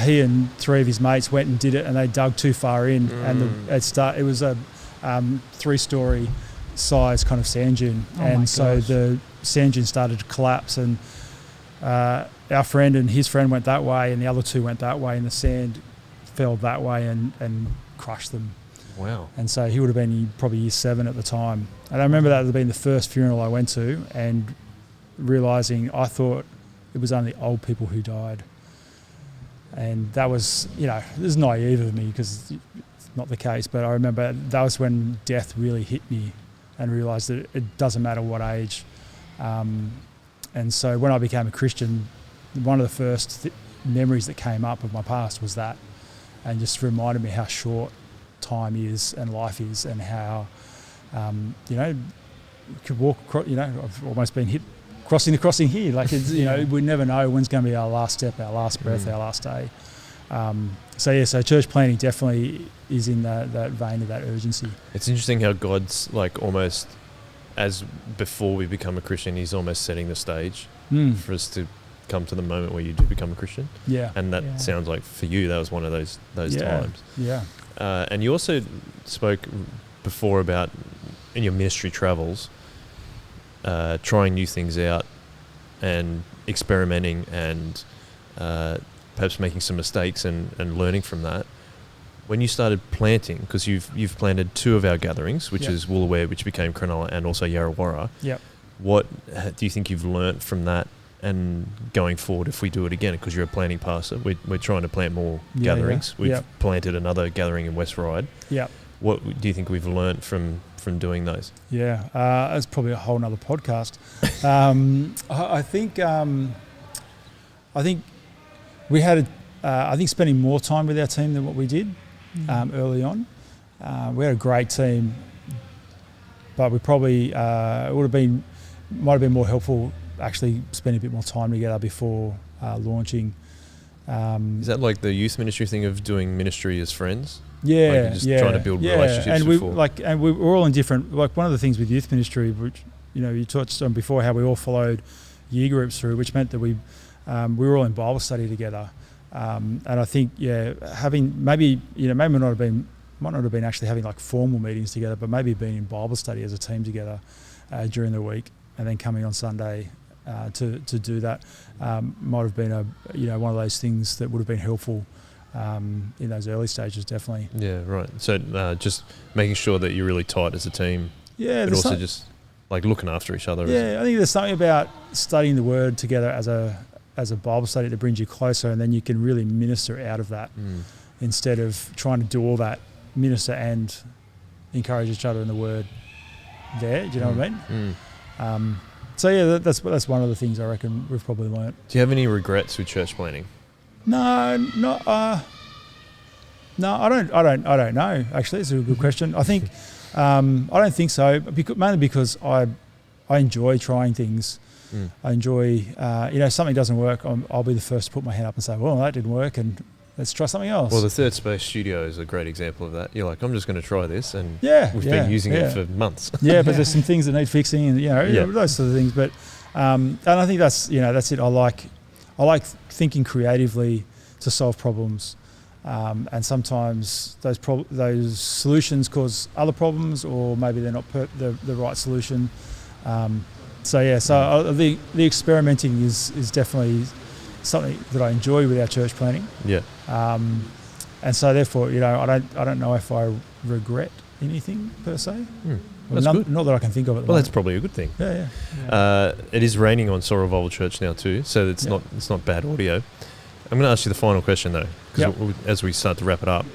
he and 3 of his mates went and did it, and they dug too far in, and it was a 3-story size kind of sand dune, so the sand dune started to collapse, and our friend and his friend went that way, and the other 2 went that way, and the sand fell that way and crushed them. Wow. And so he would have been probably year 7 at the time. And I remember that had been the first funeral I went to, and realising I thought it was only old people who died. And that was, this is naive of me because it's not the case, but I remember that was when death really hit me and realised that it doesn't matter what age. And so when I became a Christian, one of the first memories that came up of my past was that, and just reminded me how short time is and life is, and how, you could walk across, I've almost been hit crossing the crossing here. Like, it's, we never know when's going to be our last step, our last breath, our last day. So church planning definitely is in that vein of that urgency. It's interesting how God's almost, as before we become a Christian, he's almost setting the stage for us to come to the moment where you do become a Christian. Yeah. And that sounds like for you that was one of those times. Yeah. And you also spoke before about in your ministry travels, trying new things out and experimenting and perhaps making some mistakes and learning from that. When you started planting, because you've planted 2 of our gatherings, which is Woolooware, which became Cronulla, and also Yarrawarra. Yep. What do you think you've learnt from that, and going forward if we do it again? Because you're a planting pastor, we're trying to plant more gatherings. We've planted another gathering in West Ryde. Yeah. What do you think we've learnt from doing those? Yeah, that's probably a whole nother podcast. I think we had spending more time with our team than what we did early on. We had a great team, but we probably might have been more helpful actually spending a bit more time together before launching. Is that like the youth ministry thing of doing ministry as friends? Yeah, trying to build relationships. And we're all in different. Like, one of the things with youth ministry, which you touched on before, how we all followed year groups through, which meant that we were all in Bible study together. And I think having maybe might not have been actually having like formal meetings together, but maybe being in Bible study as a team together during the week, and then coming on Sunday to do that might have been one of those things that would have been helpful in those early stages, definitely. Yeah, right. So just making sure that you're really tight as a team. Yeah, but also just like looking after each other. Yeah, I think there's something about studying the Word together as a as a Bible study that brings you closer, and then you can really minister out of that instead of trying to do all that, minister and encourage each other in the Word there. Do you know what I mean? So yeah, that's one of the things I reckon we've probably learnt. Do you have any regrets with church planning? No, not. No, I don't know. Actually, it's a good question. I think I don't think so. Mainly because I enjoy trying things. I enjoy, something doesn't work, I'll be the first to put my hand up and say, well, that didn't work, and let's try something else. Well, the Third Space Studio is a great example of that. You're like, I'm just going to try this, and we've been using it for months. Yeah, but there's some things that need fixing, and those sort of things. But and I think that's it. I like thinking creatively to solve problems, and sometimes those solutions cause other problems, or maybe they're not the right solution. So the experimenting is definitely something that I enjoy with our church planning. Yeah. And so therefore, I don't know if I regret anything per se. That's good. Not that I can think of it. Well, that's probably a good thing. Yeah. It is raining on Soul Revival Church now too, so it's not bad audio. I'm going to ask you the final question though, because as we start to wrap it up,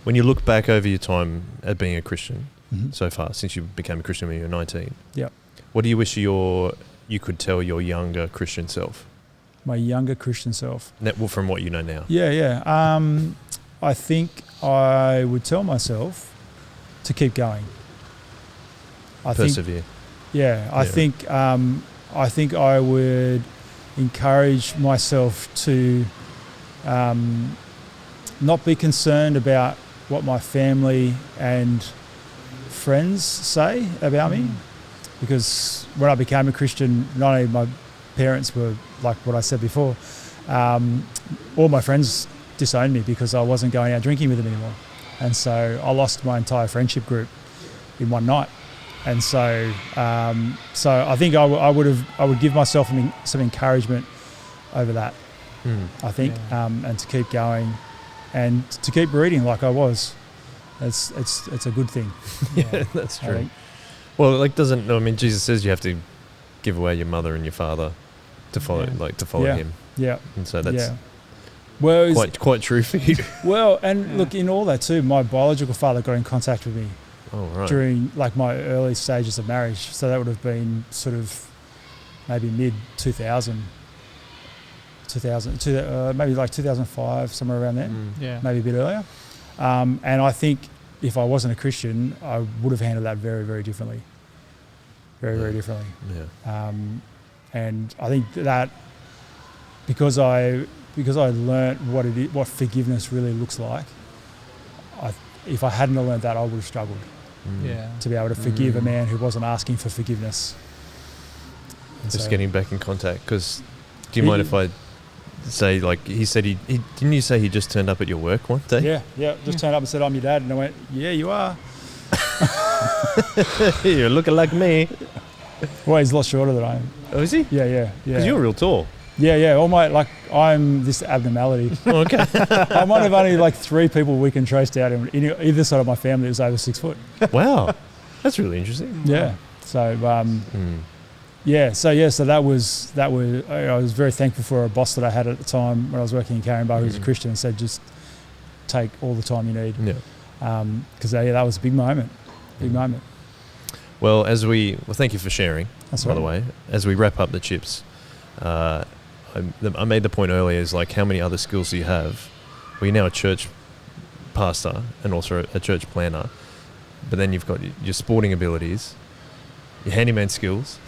when you look back over your time at being a Christian so far, since you became a Christian when you were 19, what do you wish you could tell your younger Christian self? My younger Christian self? From what you know now. Yeah. I think I would tell myself to keep going. Persevere. I think I would encourage myself to not be concerned about what my family and friends say about me. Because when I became a Christian, not only my parents were like what I said before, all my friends disowned me because I wasn't going out drinking with them anymore. And so I lost my entire friendship group in one night. And so I think I would give myself some encouragement over that, I think, and to keep going and to keep reading like I was. It's a good thing. Yeah, that's true. Well, Jesus says you have to give away your mother and your father to follow, him. Yeah. And so that's quite true for you. Well, and look, in all that too, my biological father got in contact with me during my early stages of marriage. So that would have been sort of maybe mid-2000, maybe like 2005, somewhere around there. Maybe a bit earlier. And I think if I wasn't a Christian, I would have handled that very, very differently. Very, very differently. Yeah. And I think that because I learnt what forgiveness really looks like, if I hadn't learnt that, I would have struggled to be able to forgive a man who wasn't asking for forgiveness. Just getting back in contact. Because do you mind if I say, he said he didn't you say he just turned up at your work one day? Yeah, just turned up and said, I'm your dad. And I went, yeah, you are. You're looking like me. Well, he's a lot shorter than I am. Oh, is he? Yeah. Because you're real tall. Yeah. I'm this abnormality. Oh, okay. I'm one of only 3 people we can trace down in either side of my family who's over 6 foot. Wow. That's really interesting. Yeah. So, so that was. I was very thankful for a boss that I had at the time when I was working in Caringbah, who was a Christian, and said, just take all the time you need. Yeah. Because that was a big moment. Well, thank you for sharing. That's by the way. As we wrap up the chips, I made the point earlier is how many other skills do you have? Well, you're now a church pastor and also a church planner, but then you've got your sporting abilities, your handyman skills,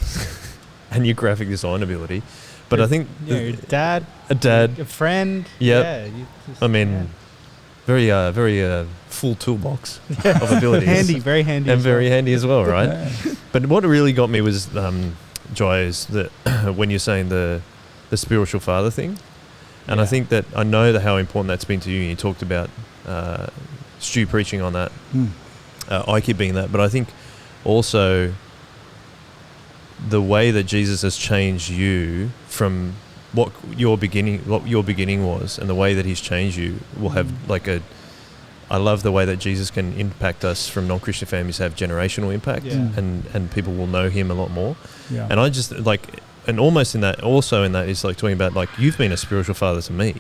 and your graphic design ability. But I think your dad, a friend. Yep. Yeah. Very full toolbox of abilities. Very handy. And very handy as well, right? Yeah. But what really got me was, Joy, is that when you're saying the spiritual father thing, and I think that I know how important that's been to you. You talked about Stu preaching on that. I keep being that, but I think also the way that Jesus has changed you from what your beginning was, and the way that he's changed you will have I love the way that Jesus can impact us from non-Christian families, have generational impact, and people will know him a lot more. Yeah. And I just and almost in that, also in that is like talking about like you've been a spiritual father to me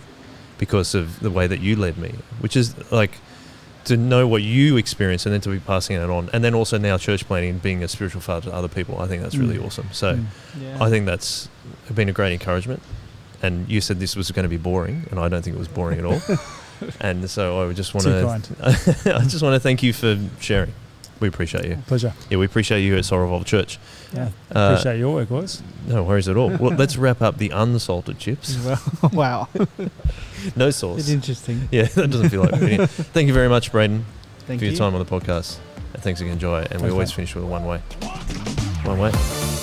because of the way that you led me, which is like to know what you experience and then to be passing it on, and then also now church planting and being a spiritual father to other people. I think that's really awesome. So I think that's been a great encouragement. And you said this was going to be boring, and I don't think it was boring at all. And so I would just want I just want to thank you for sharing. We appreciate you. Pleasure. Yeah, we appreciate you at Soul Revolve Church. Yeah, appreciate your work, boys. No worries at all. Well, let's wrap up the unsalted chips. Well, wow. No sauce. It's interesting. Yeah, that doesn't feel like it. Thank you very much, Brayden, Thank for you. your time on the podcast. And thanks again, Joy. And we always finish with a one way. One way.